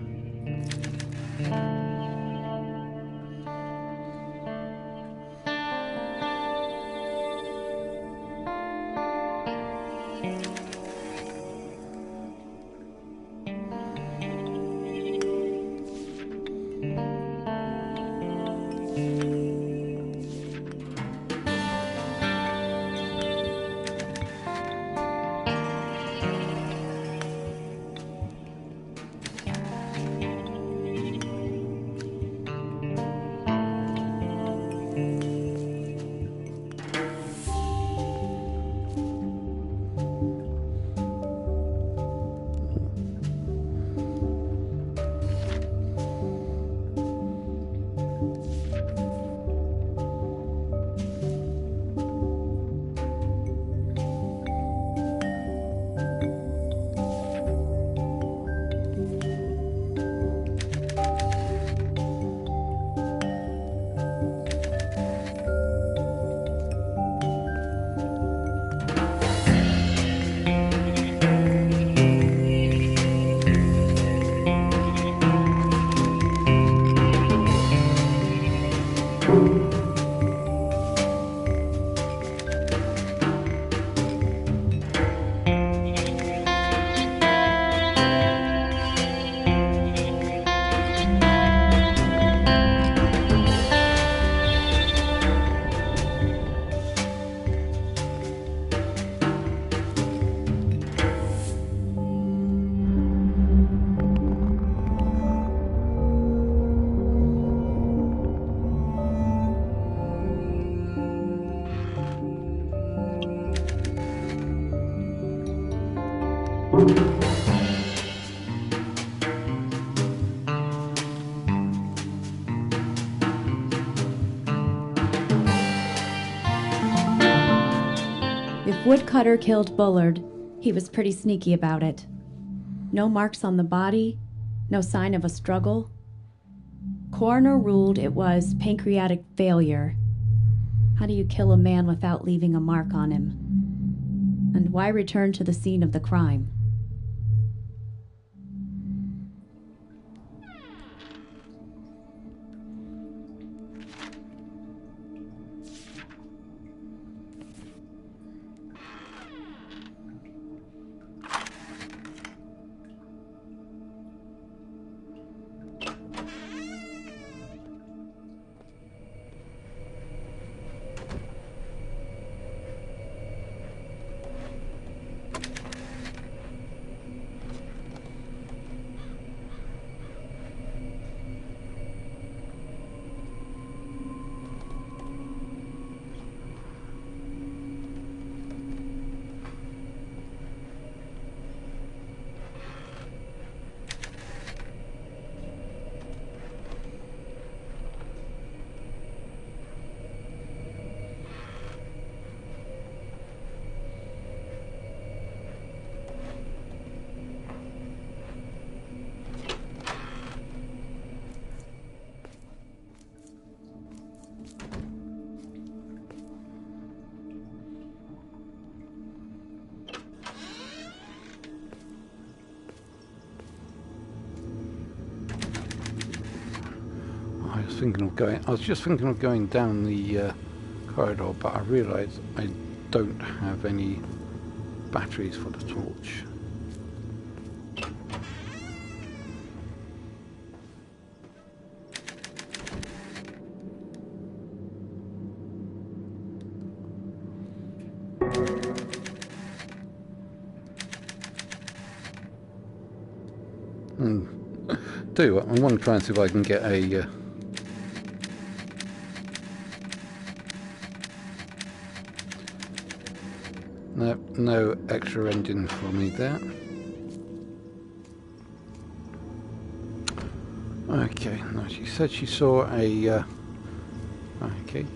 Speaker 2: If Woodcutter killed Bullard, he was pretty sneaky about it. No marks on the body, no sign of a struggle. Coroner ruled it was pancreatic failure. How do you kill a man without leaving a mark on him? And why return to the scene of the crime? I was just thinking of going down the corridor, but I realised I don't have any batteries for the torch.
Speaker 1: tell you what, I want to try and see if I can get a... No, no extra engine for me there. Okay, no, she said she saw a... okay.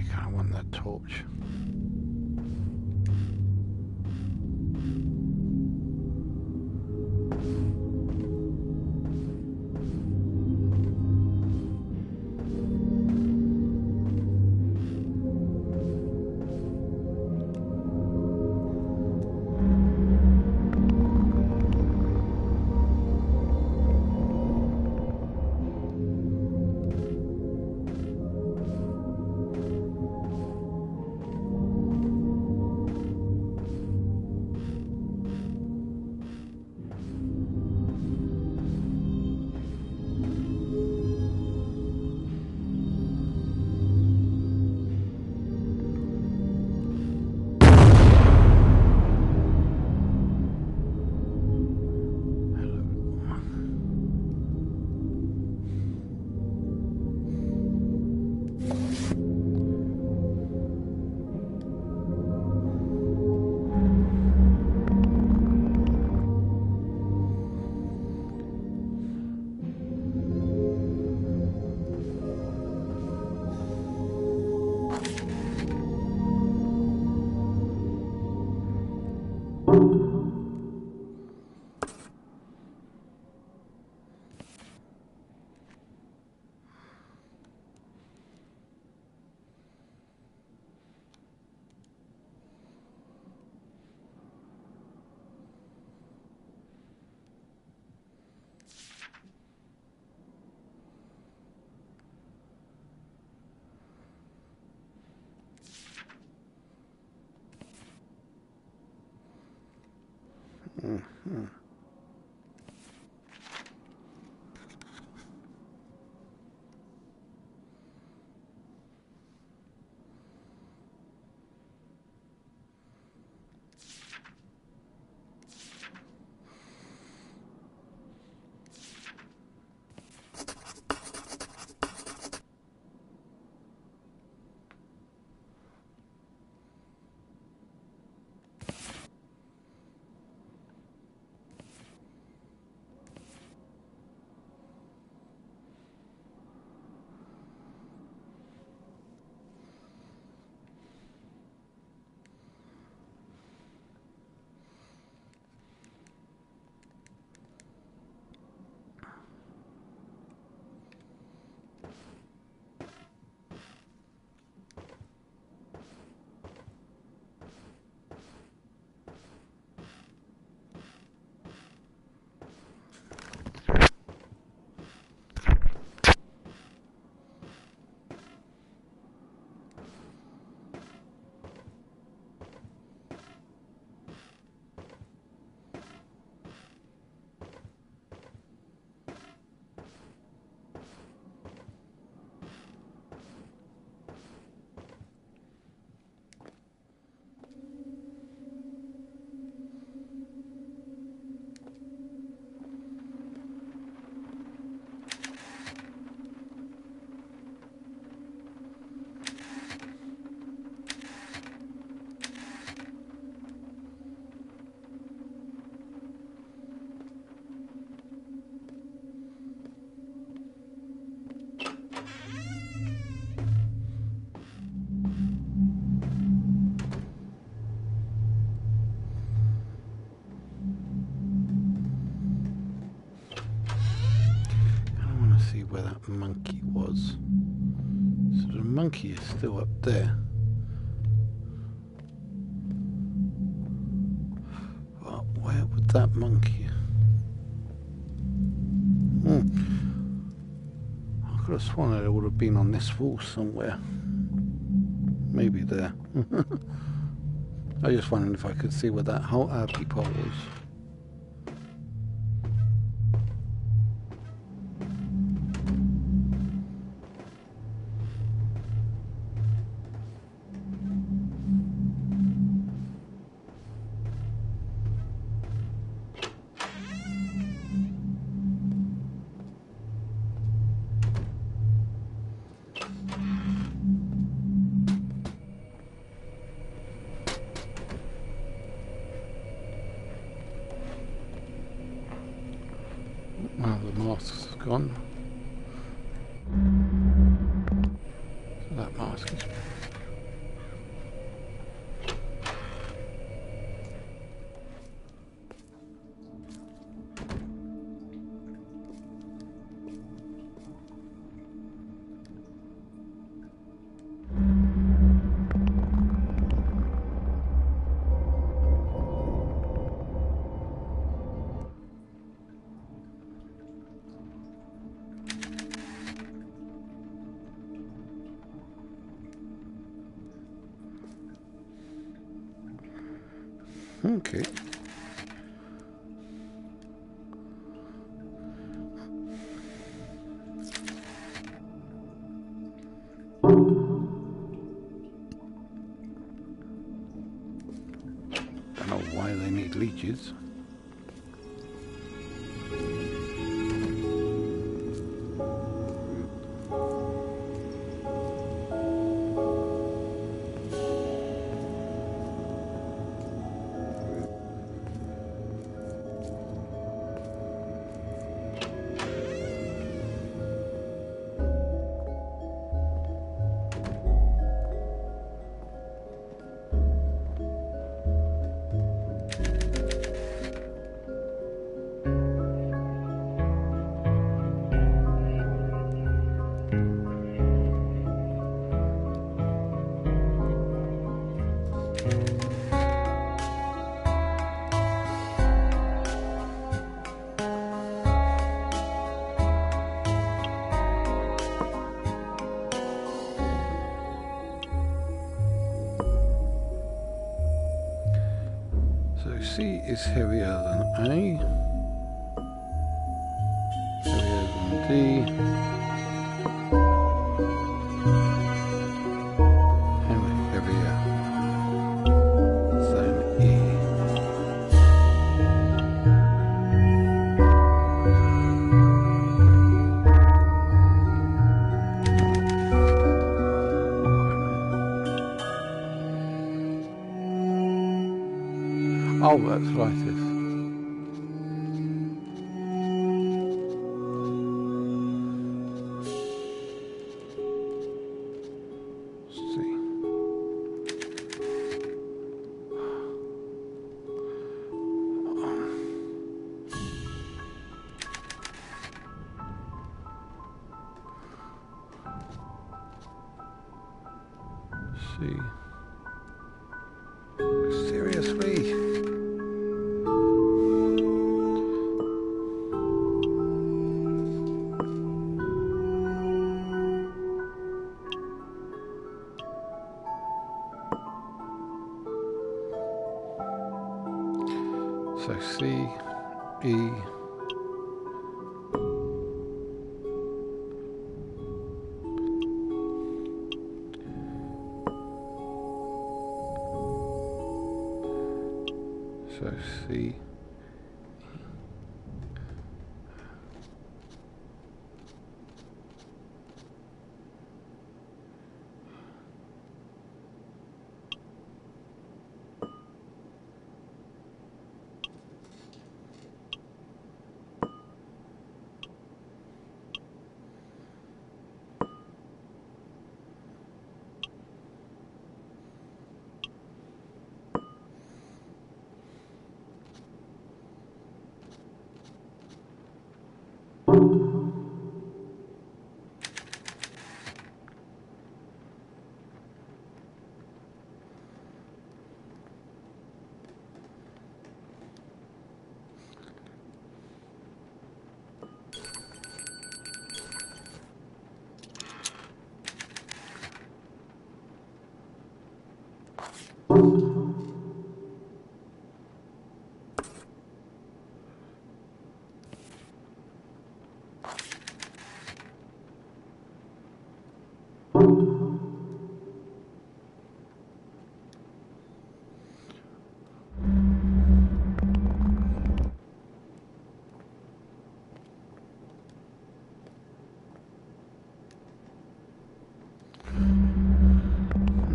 Speaker 1: I kind of want that torch. Mm-hmm. See where that monkey was. So the monkey is still up there. But where would that monkey? I could have sworn that it would have been on this wall somewhere. Maybe there. I was just wondering if I could see where that whole peephole was. Now the mask's gone. So that mask is Okay. Don't know why they need leeches. So C is heavier than A, heavier than D, and heavier than E. Oh, that's right. See. Seriously? So C, E, so C,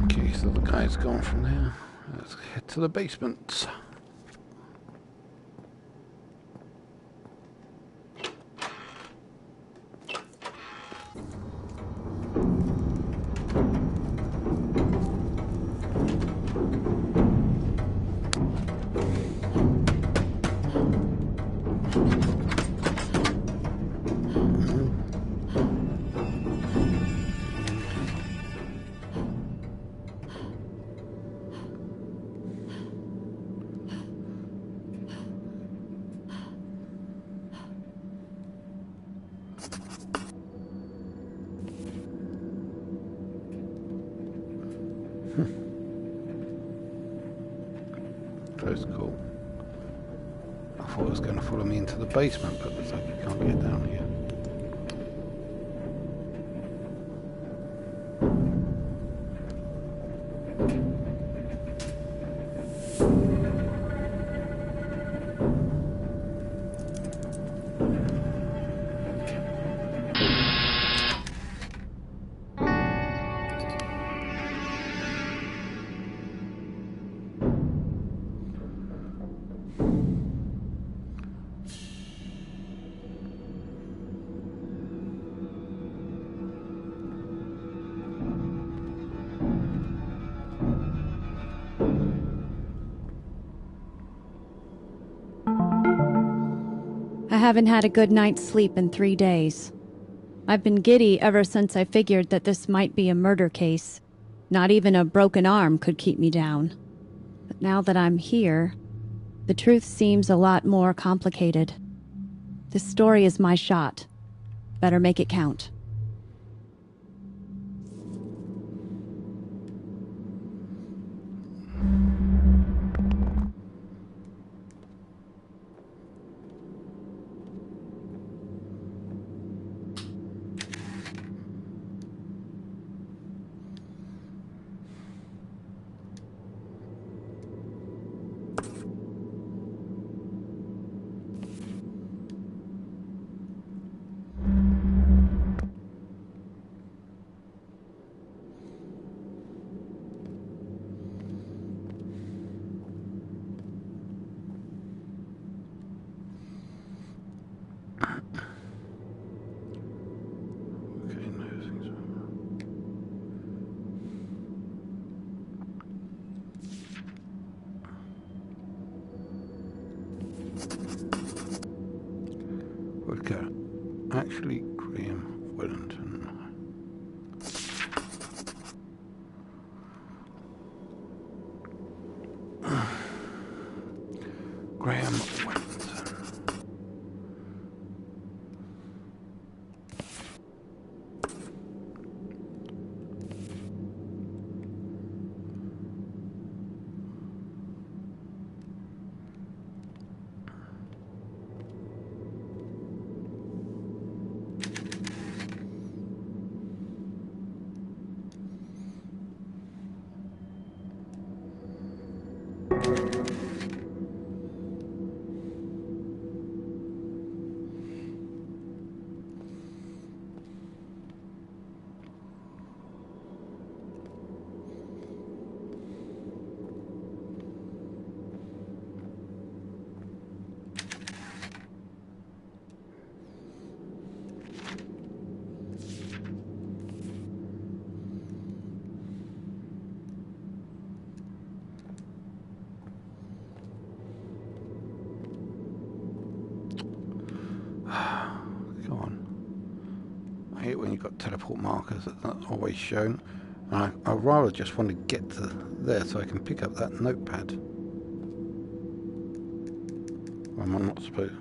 Speaker 1: Okay, so the guy's gone from there. Let's head to the basement. close call. I thought it was going to follow me into the basement, but looks like you can't get down here.
Speaker 2: I haven't had a good night's sleep in 3 days. I've been giddy ever since I figured that this might be a murder case. Not even a broken arm could keep me down. But now that I'm here, the truth seems a lot more complicated. This story is my shot. Better make it count. Okay, actually, Graham Wellington. Graham Wellington. Come on. I hate when you've got teleport markers that's not always shown. And I rather just want to get to there so I can pick up that notepad. Or am I not supposed?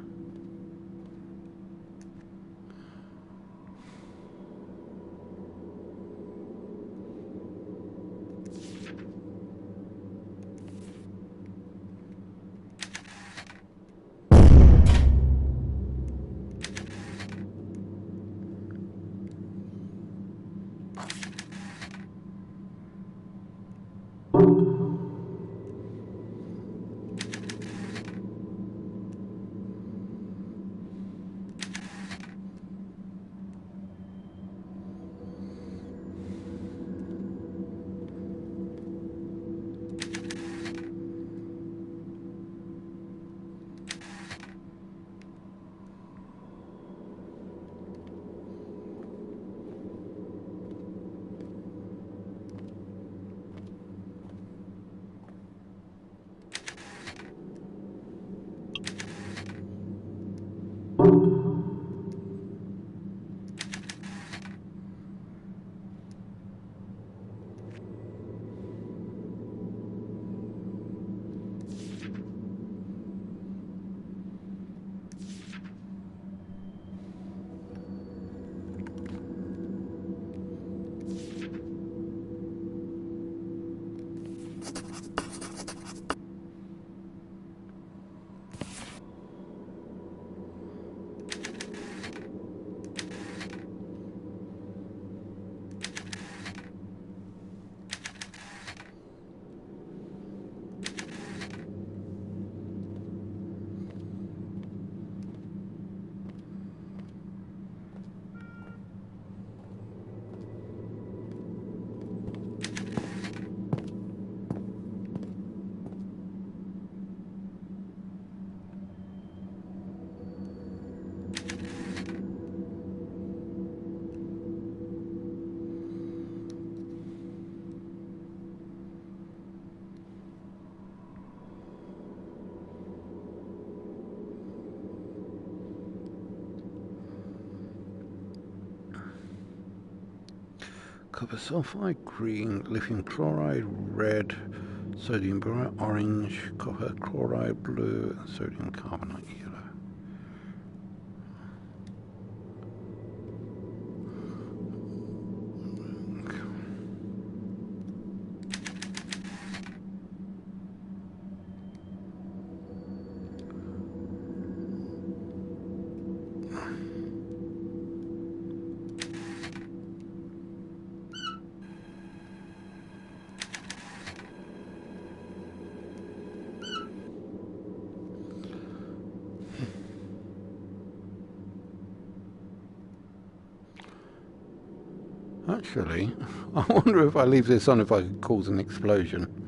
Speaker 1: copper sulfide green, lithium chloride red, sodium borate orange, copper chloride blue, and sodium carbonate yellow. Actually, I wonder if I leave this on if I could cause an explosion.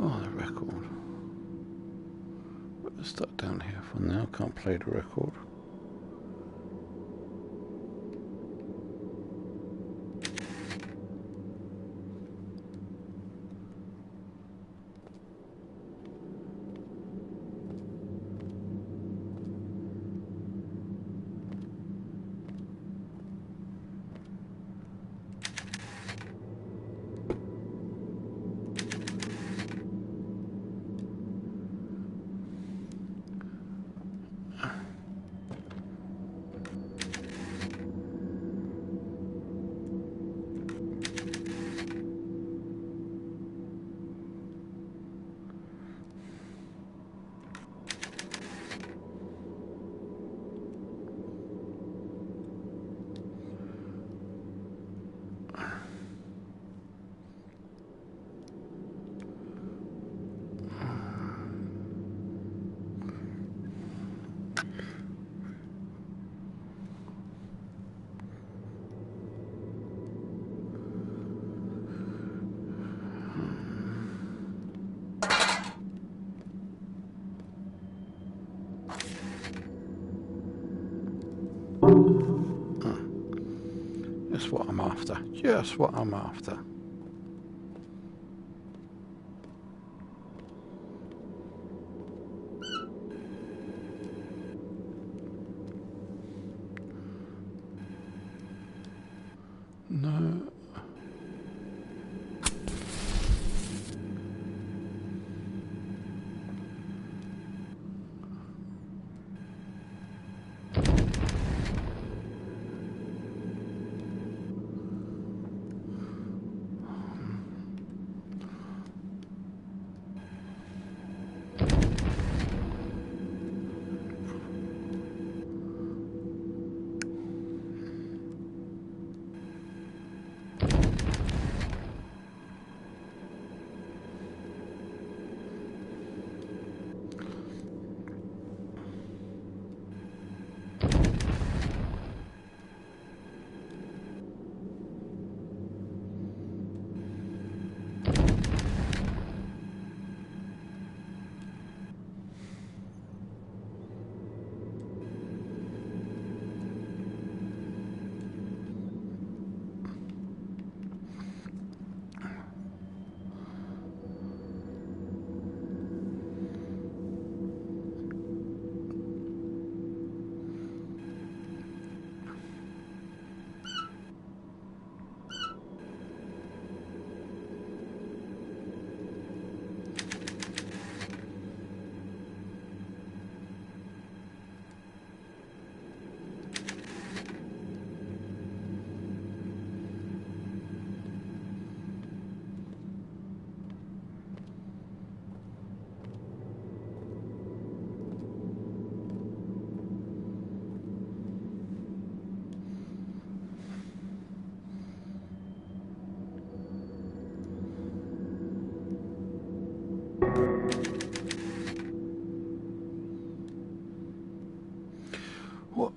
Speaker 1: Oh, the record. Let's start down here for now. Can't play the record. Just what I'm after. Just what I'm after. No. What?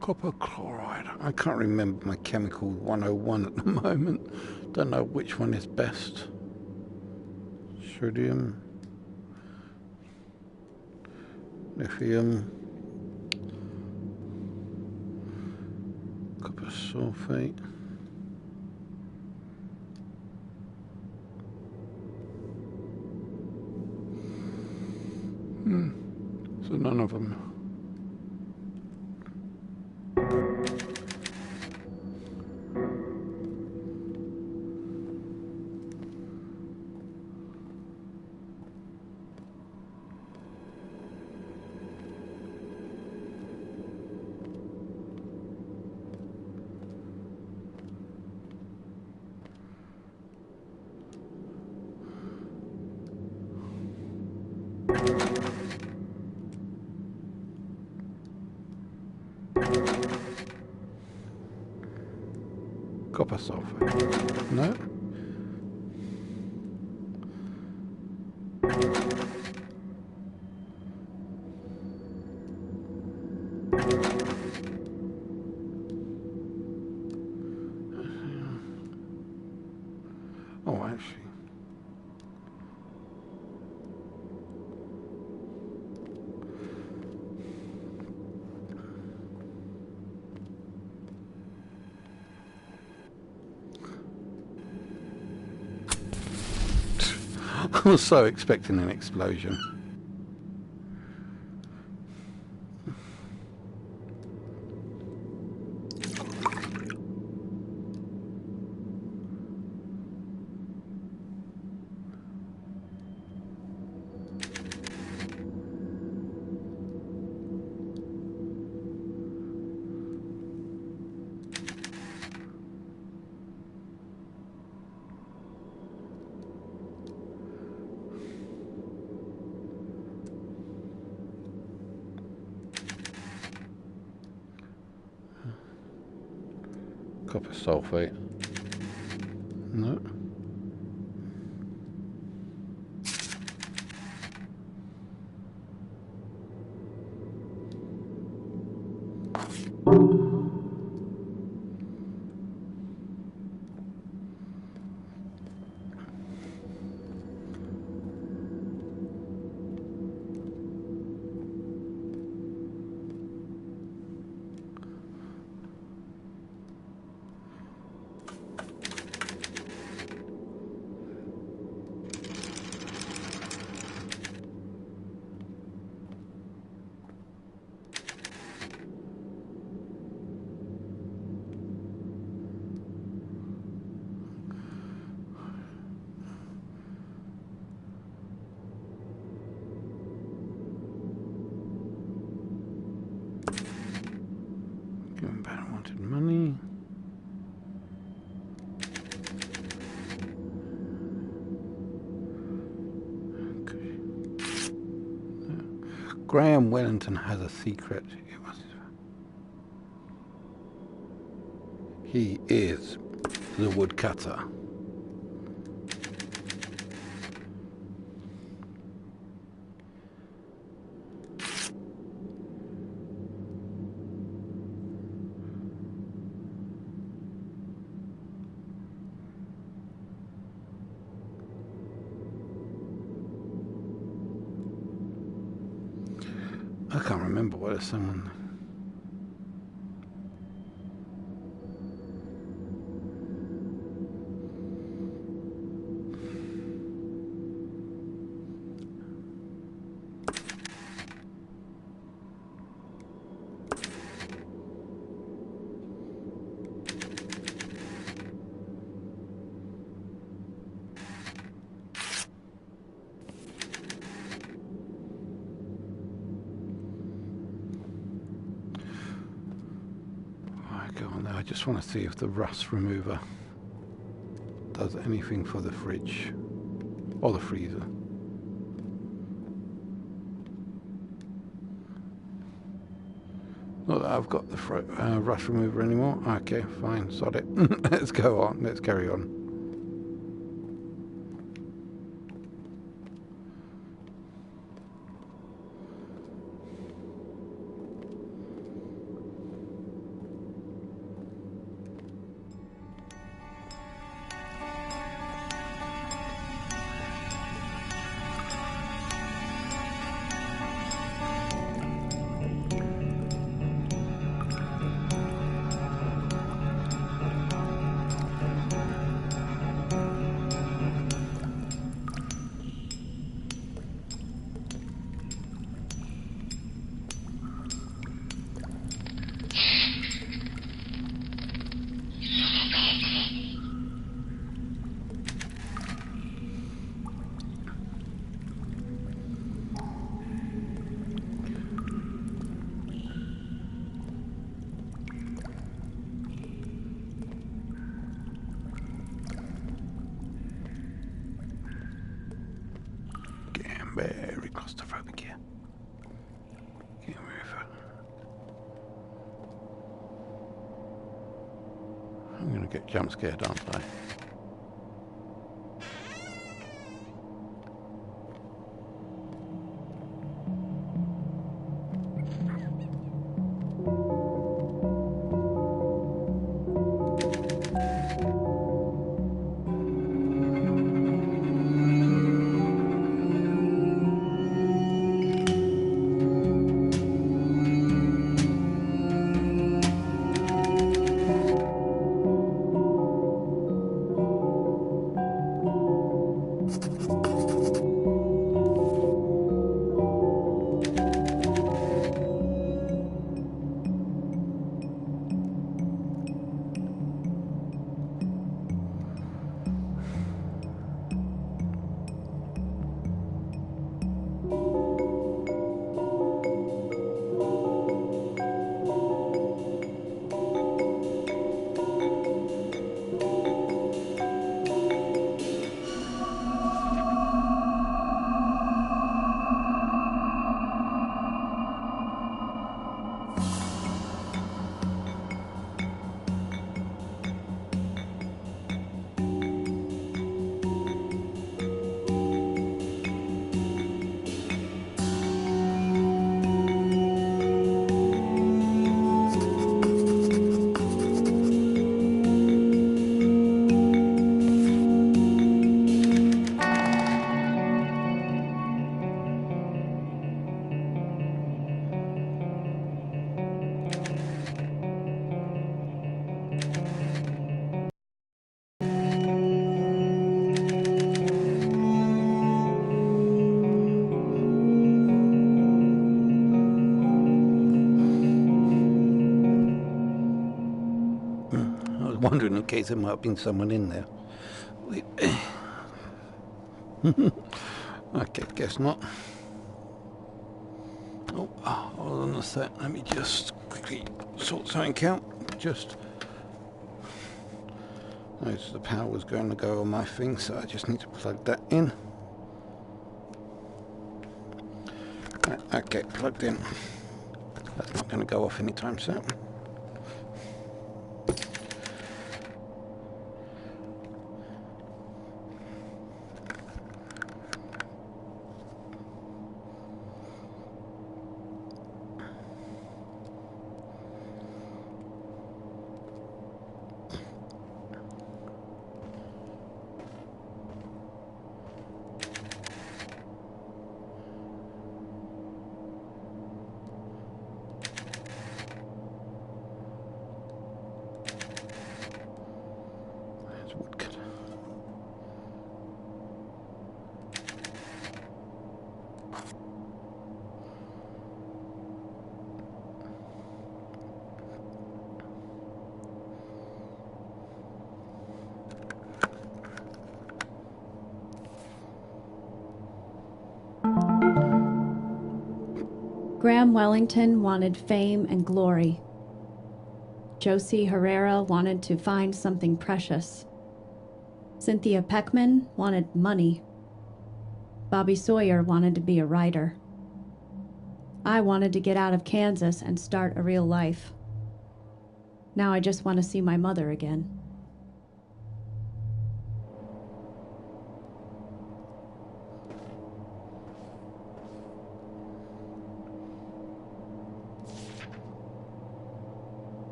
Speaker 1: Copper chloride. I can't remember my chemical 101 at the moment. Don't know which one is best. Sodium. Lithium. Copper sulfate. So none of them. Copper sulfate. No. Oh, actually. I was so expecting an explosion. Copper sulfate. No. Going back, wanted money. Okay. Graham Wellington has a secret. He is the woodcutter. I can't remember what it's someone. Go on there. I just want to see if the rust remover does anything for the fridge or the freezer. Not that I've got the rust remover anymore. Okay, fine, sod it. Let's go on. Let's carry on. over gear. Gear move. I'm going to get jump scared, aren't I? Wondering in case there might have been someone in there. Okay, guess not. Oh, hold on a sec. Let me just quickly sort something out. Just notice the power was going to go on my thing, so I just need to plug that in. Right, okay, plugged in. That's not going to go off anytime soon.
Speaker 2: Graham Wellington wanted fame and glory. Josie Herrera wanted to find something precious. Cynthia Peckman wanted money. Bobby Sawyer wanted to be a writer. I wanted to get out of Kansas and start a real life. Now I just want to see my mother again.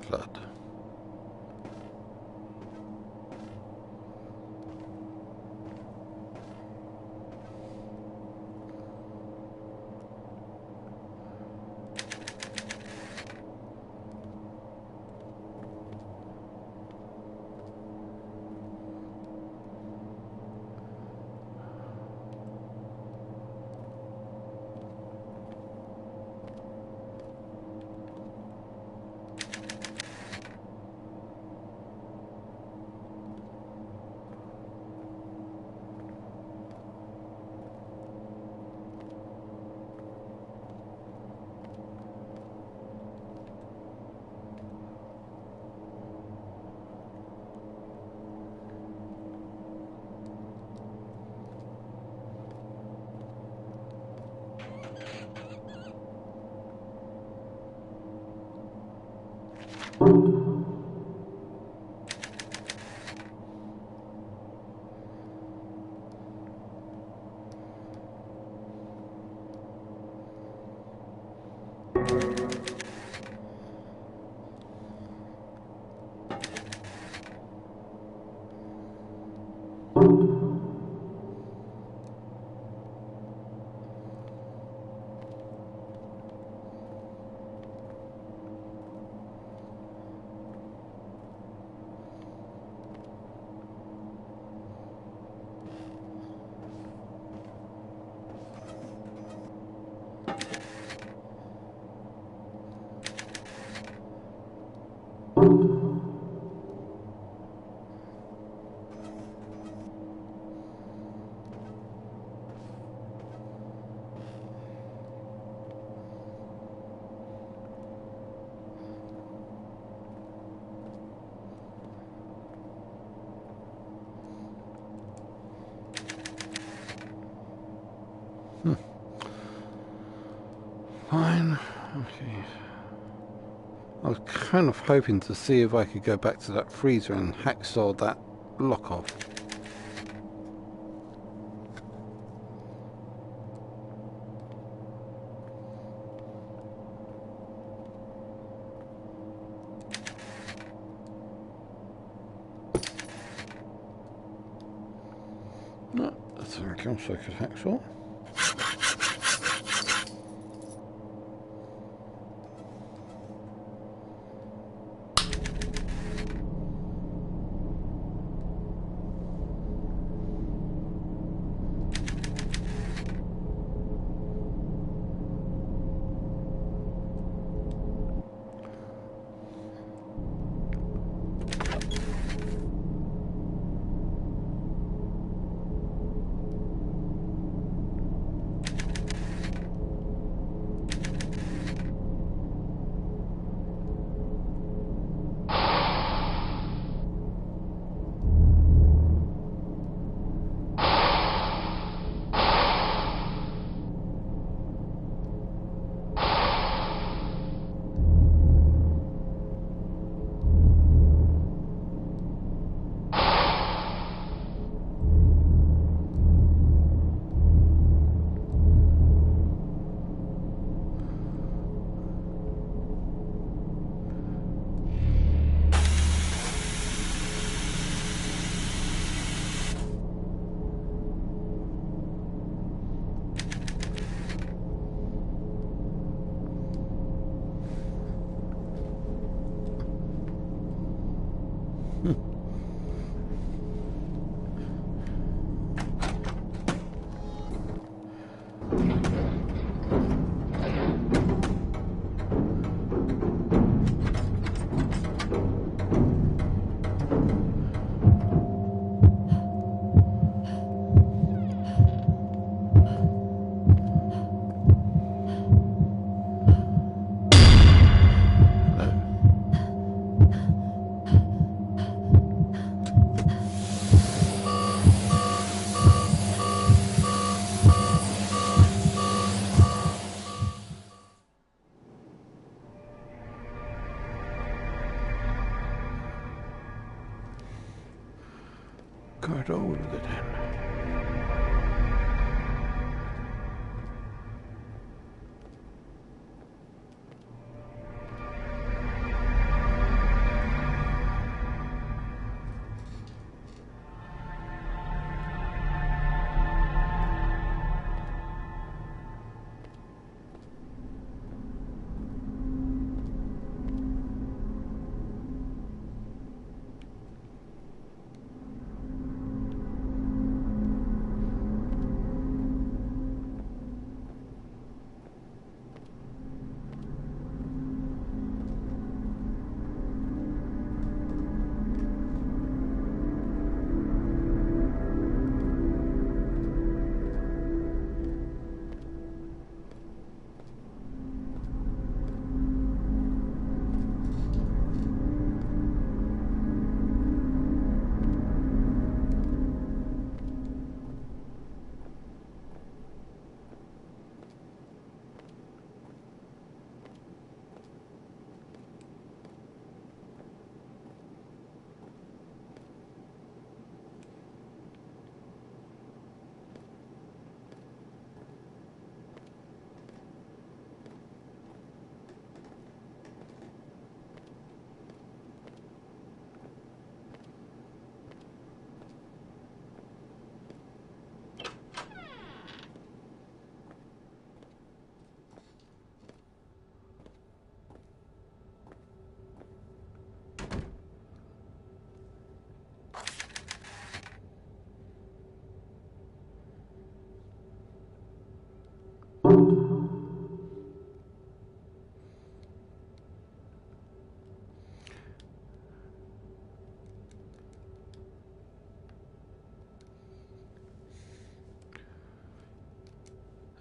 Speaker 1: Blood. Fine. Okay. I was kind of hoping to see if I could go back to that freezer and hacksaw that lock off. No, that's something else I could hacksaw.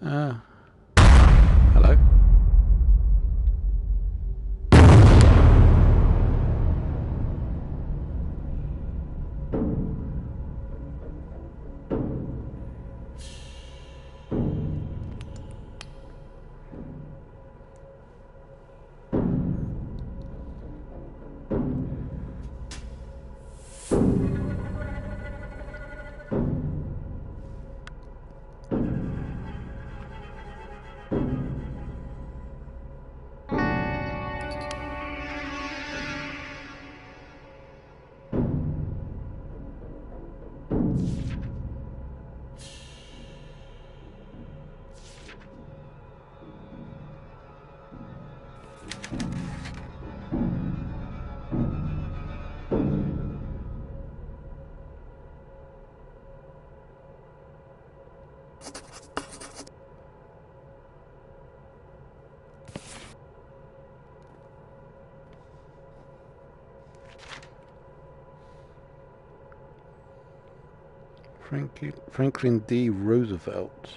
Speaker 1: Hello? Franklin D. Roosevelt.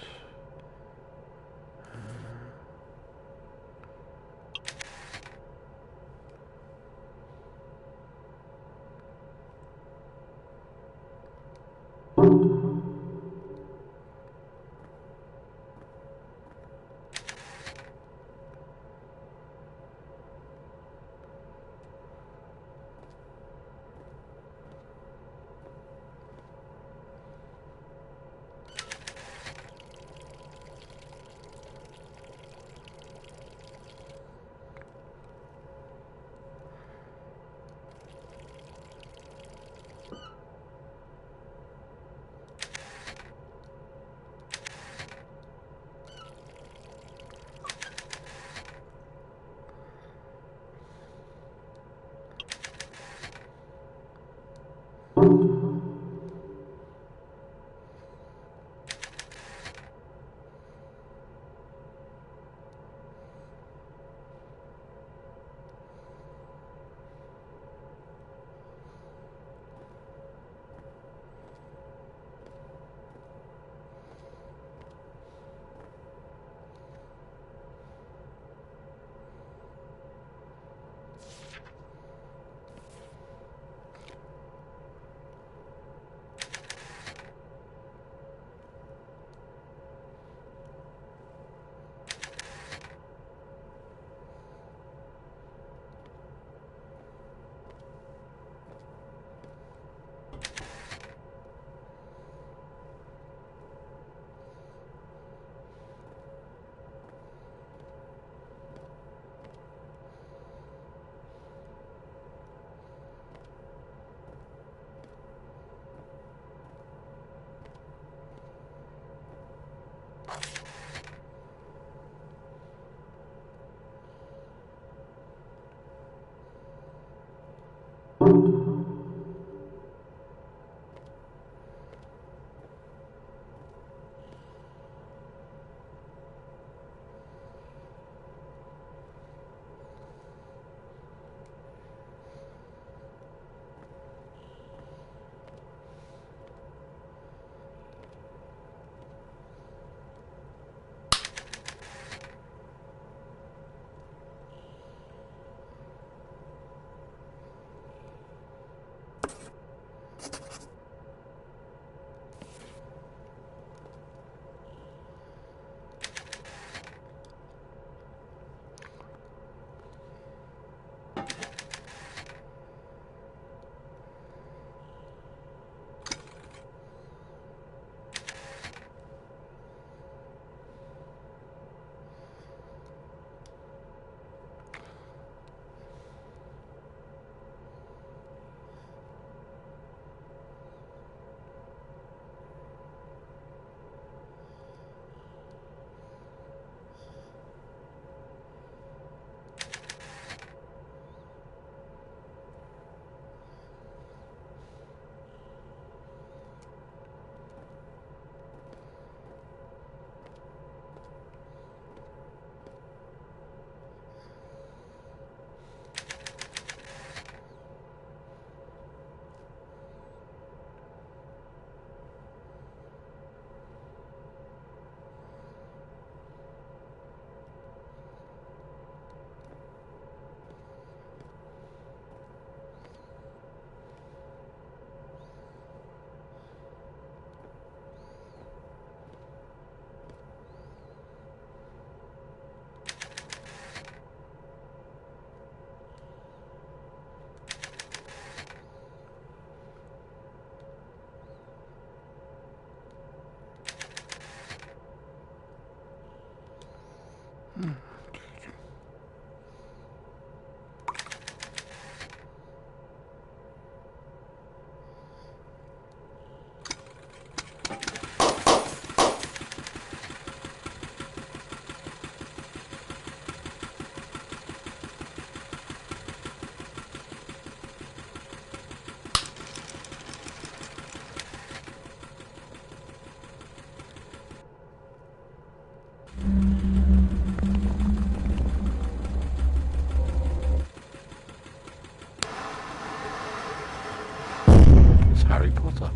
Speaker 1: Harry Potter.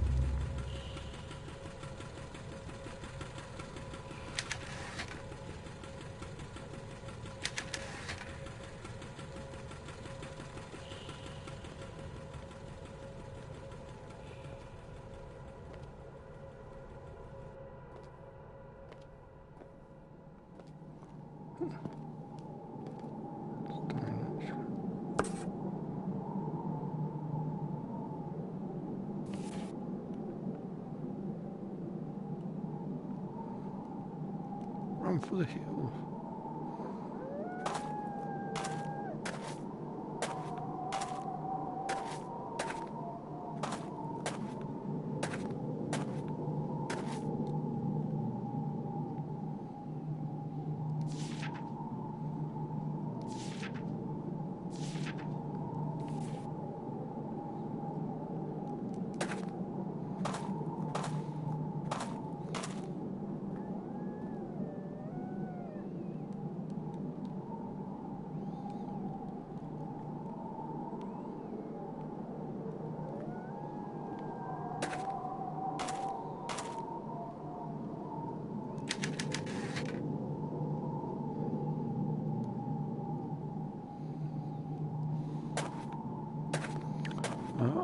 Speaker 1: Run for the hills.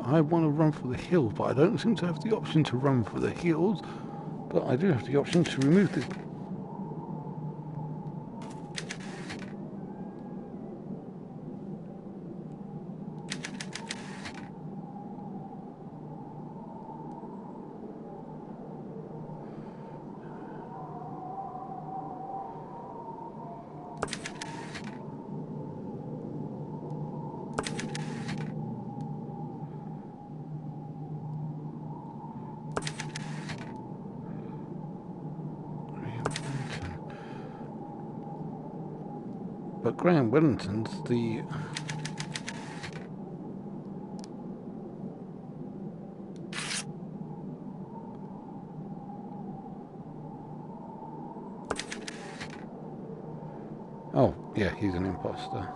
Speaker 1: I want to run for the hills, but I don't seem to have the option to run for the hills. But I do have the option to remove the... But Graham Wellington's the... Oh, yeah, he's an imposter.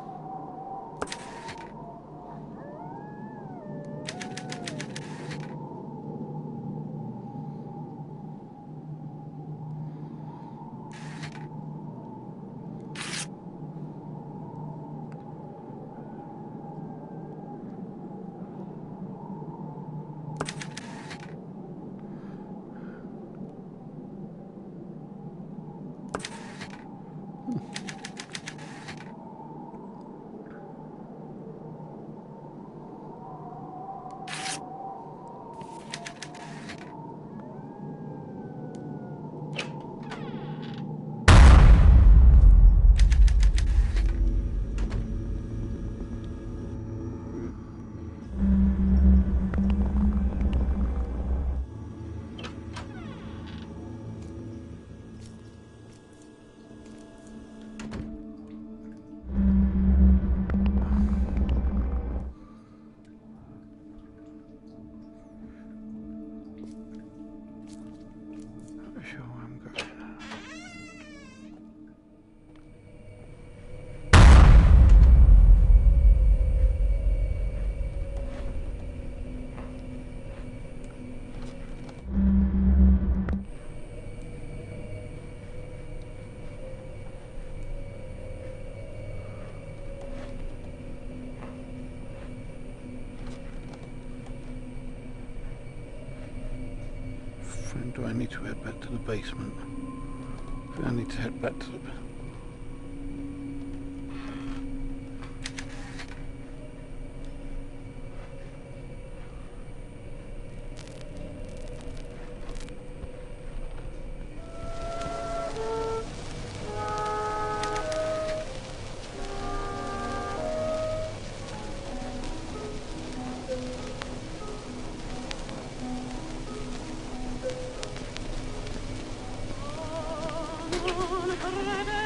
Speaker 1: Sure, I'm going. Do I need to head back to the basement? I need to head back to the...
Speaker 4: Correre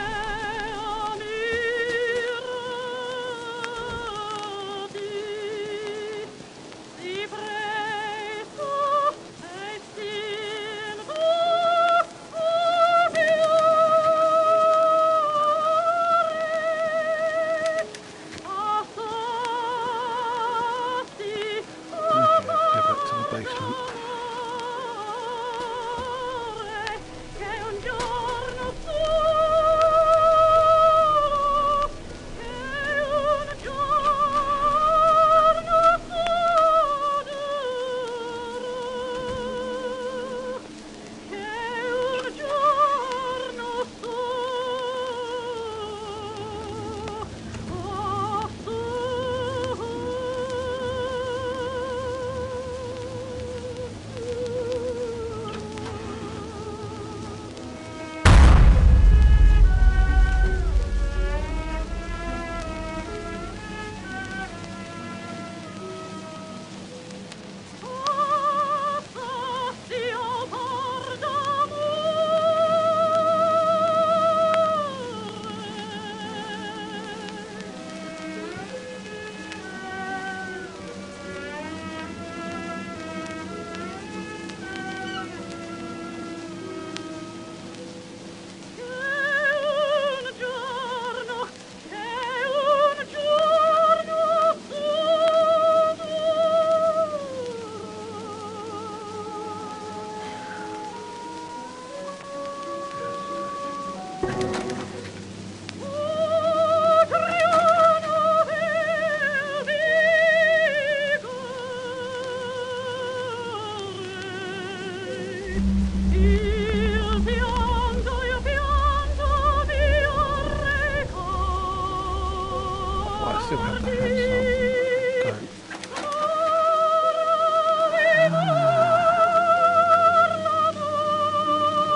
Speaker 1: I still have the hats on. Go.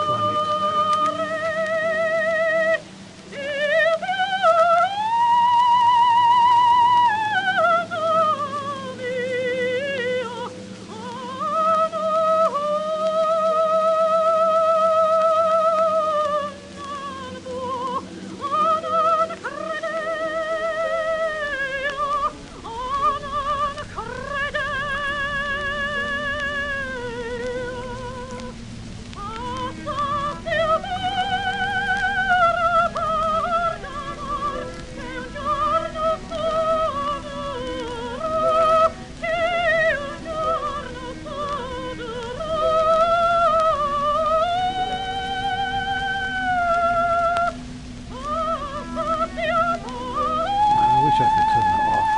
Speaker 1: What do I need to do? I wish I could turn that off.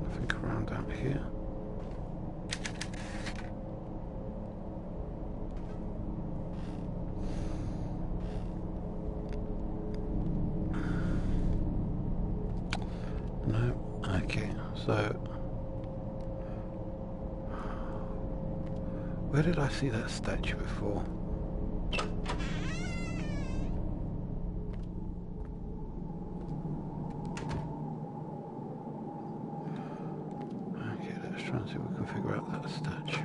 Speaker 1: Nothing around out here. No. Okay. So, where did I see that statue before? Okay, let's try and see if we can figure out that statue.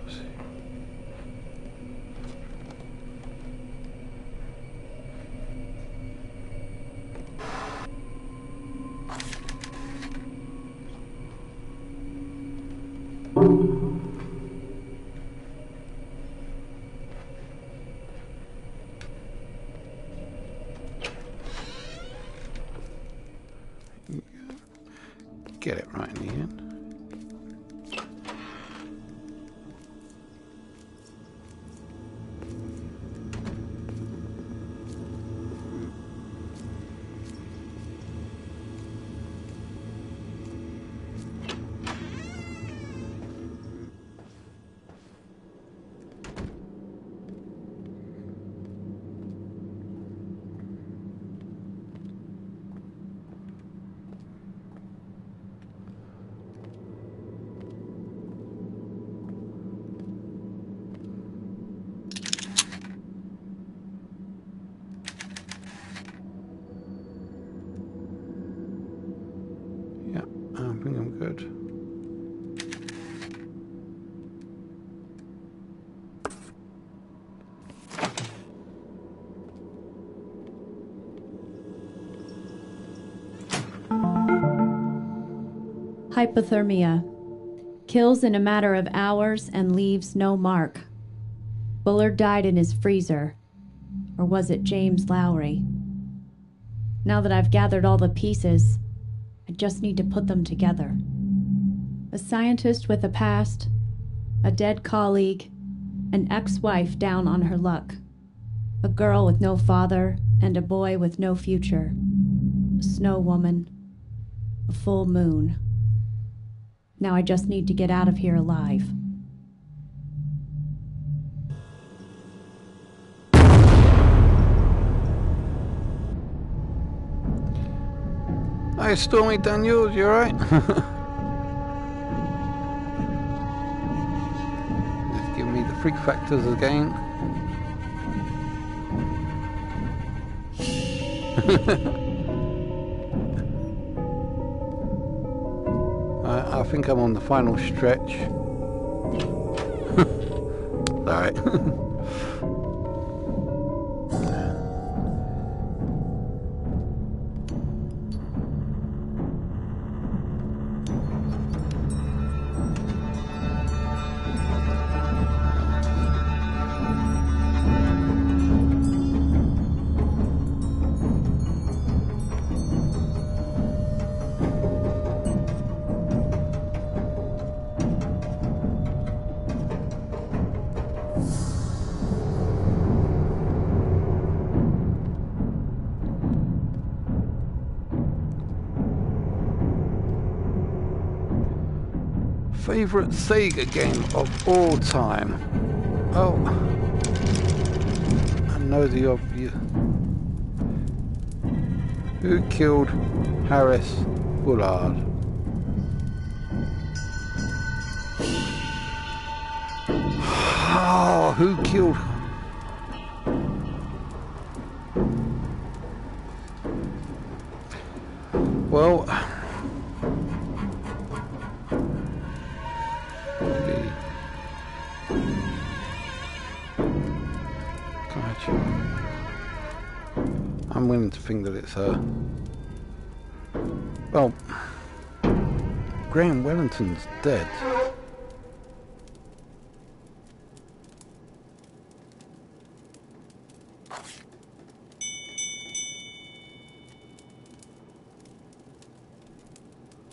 Speaker 1: Let's see. Get it right in the end. Yeah, I think I'm good.
Speaker 2: Hypothermia. Kills in a matter of hours and leaves no mark. Bullard died in his freezer. Or was it James Lowry? Now that I've gathered all the pieces, I just need to put them together. A scientist with a past, a dead colleague, An ex-wife down on her luck. A girl with no father and a boy with no future. A snow woman. A full moon. Now I just need to get out of here alive.
Speaker 1: Hi, Stormy Daniels, you alright? Just give me the freak factors again. I think I'm on the final stretch. Alright. Favorite Sega game of all time? Oh, I know the obvious. Who killed Harris Bullard? Oh, who killed? Well, I'm willing to think that it's her. Well, Graham Wellington's dead.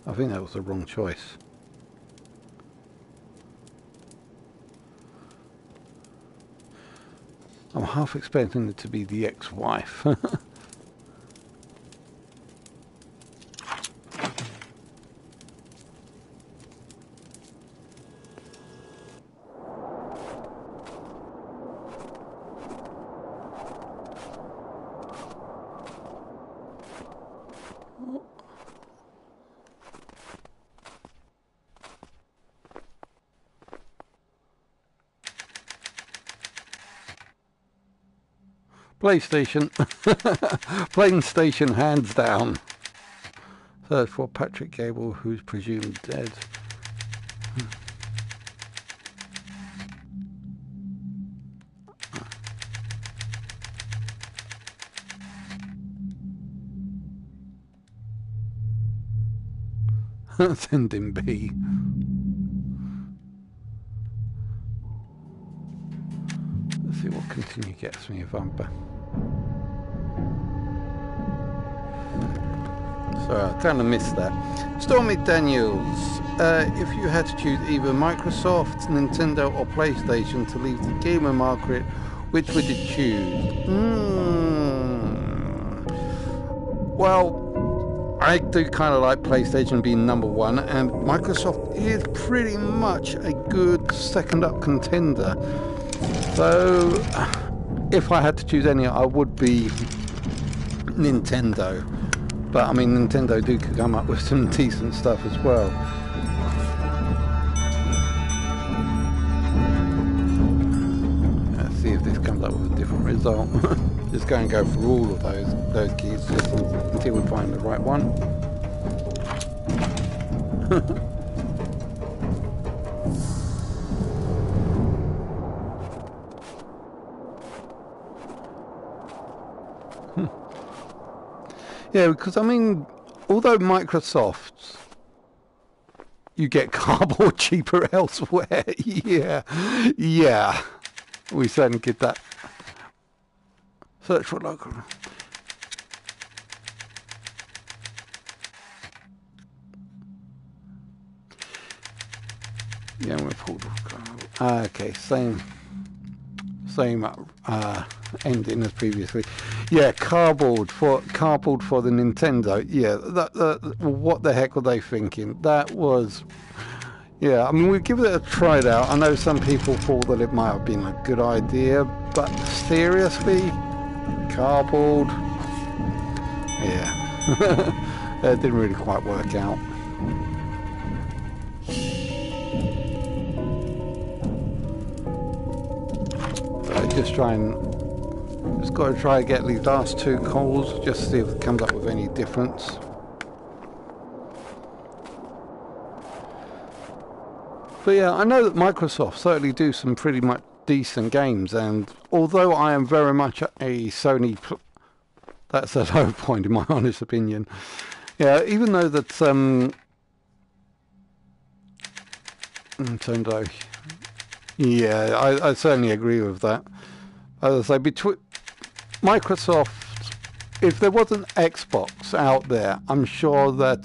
Speaker 1: I think that was the wrong choice. I'm half expecting it to be the ex-wife. PlayStation. PlayStation hands down. Search for Patrick Gable, who's presumed dead. Send him be. Let's see what continue gets me if I'm back. Sorry, I kind of missed that. Stormy Daniels, if you had to choose either Microsoft, Nintendo or PlayStation to leave the gamer market, which would you choose? Well, I do kind of like PlayStation being number one, and Microsoft is pretty much a good second up contender. So, if I had to choose any, I would be Nintendo. But I mean, Nintendo do come up with some decent stuff as well. Let's see if this comes up with a different result. Just go and go through all of those keys just until we find the right one. Yeah, because I mean, although Microsoft, you get cardboard cheaper elsewhere. Yeah, we certainly get that. Search for local. Yeah, we're pulled. Okay, same. same ending as previously. Yeah, cardboard for the Nintendo. Yeah, what the heck were they thinking? That was. Yeah, I mean, we'll give it a try out. I know some people thought that it might have been a good idea, but seriously, cardboard. Yeah, it didn't really quite work out. Just got to try and get these last 2 calls, just to see if it comes up with any difference. But yeah, I know that Microsoft certainly do some pretty much decent games, and although I am very much a Sony, that's a low point in my honest opinion. Yeah, even though that Nintendo, yeah, I certainly agree with that. As I say, between Microsoft, if there was an Xbox out there, I'm sure that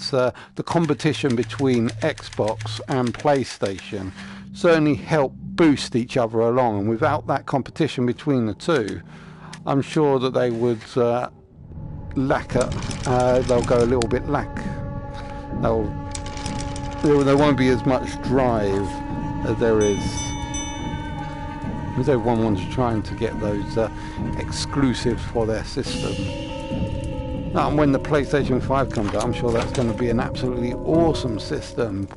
Speaker 1: the competition between Xbox and PlayStation certainly helped boost each other along. And without that competition between the two, I'm sure that they would they'll go a little bit lack. There won't be as much drive as there is. Because everyone wants trying to get those exclusives for their system. And when the PlayStation 5 comes out, I'm sure that's going to be an absolutely awesome system.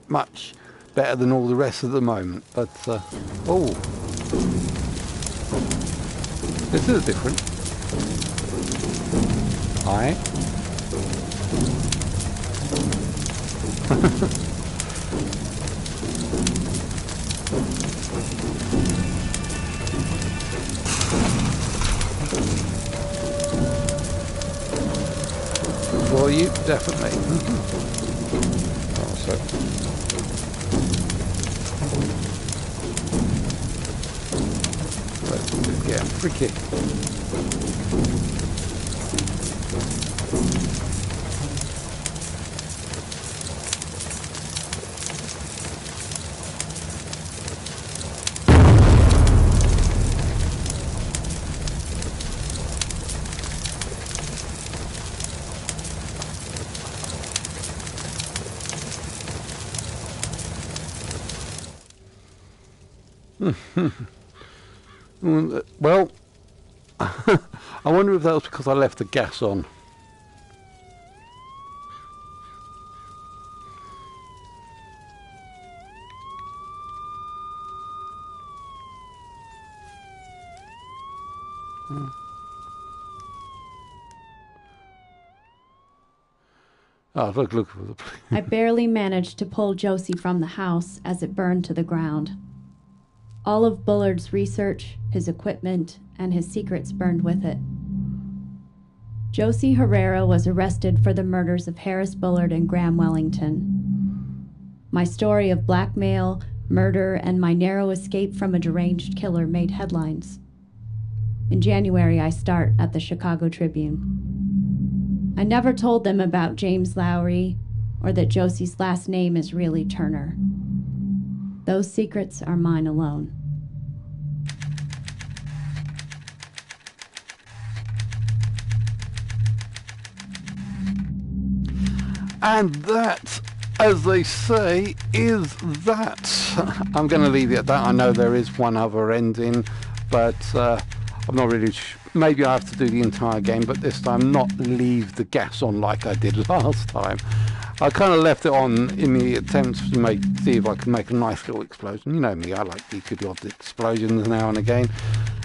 Speaker 1: Much better than all the rest at the moment. But, oh. This is different. Alright. For you, definitely. Also, let's just get freaky. Well, I wonder if that was because I left the gas on. Oh, look.
Speaker 2: I barely managed to pull Josie from the house as it burned to the ground. All of Bullard's research, his equipment, and his secrets burned with it. Josie Herrera was arrested for the murders of Harris Bullard and Graham Wellington. My story of blackmail, murder, and my narrow escape from a deranged killer made headlines. In January, I start at the Chicago Tribune. I never told them about James Lowry or that Josie's last name is really Turner. Those secrets are mine alone.
Speaker 1: And that, as they say, is that. I'm going to leave it at that. I know there is one other ending, but I'm not really maybe I have to do the entire game, but this time not leave the gas on like I did last time. I kind of left it on in the attempts to see if I can make a nice little explosion. You know me, I like the good odd explosions now and again.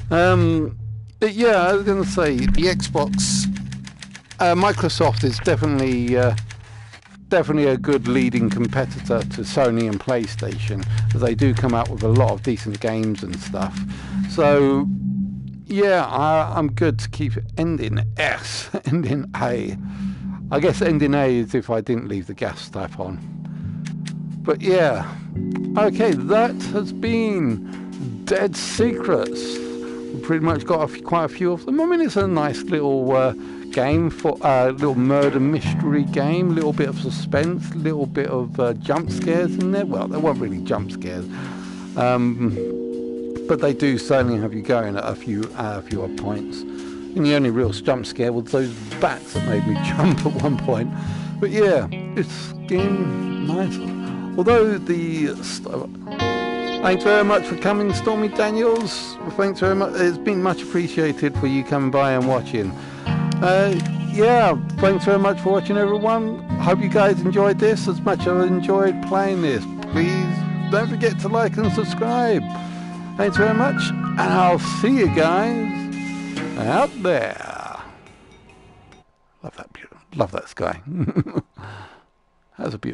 Speaker 1: But yeah, I was going to say, the Xbox, Microsoft is definitely a good leading competitor to Sony and PlayStation, as they do come out with a lot of decent games and stuff. So yeah, I'm good to keep ending S, ending A. I guess ending A is if I didn't leave the gas tap on. But yeah, okay, that has been Dead Secrets. We pretty much got quite a few of them. I mean, it's a nice little game for a little murder mystery game, a little bit of suspense, a little bit of jump scares in there. Well, there weren't really jump scares. but they do certainly have you going at a few odd points. And the only real jump scare was those bats that made me jump at one point. But yeah, it's getting nice. Although thanks very much for coming, Stormy Daniels. Thanks very much. It's been much appreciated for you coming by and watching. Yeah, thanks very much for watching, everyone. Hope you guys enjoyed this as much as I enjoyed playing this. Please don't forget to like and subscribe. Thanks very much, and I'll see you guys out there. Love that sky. That's a beautiful.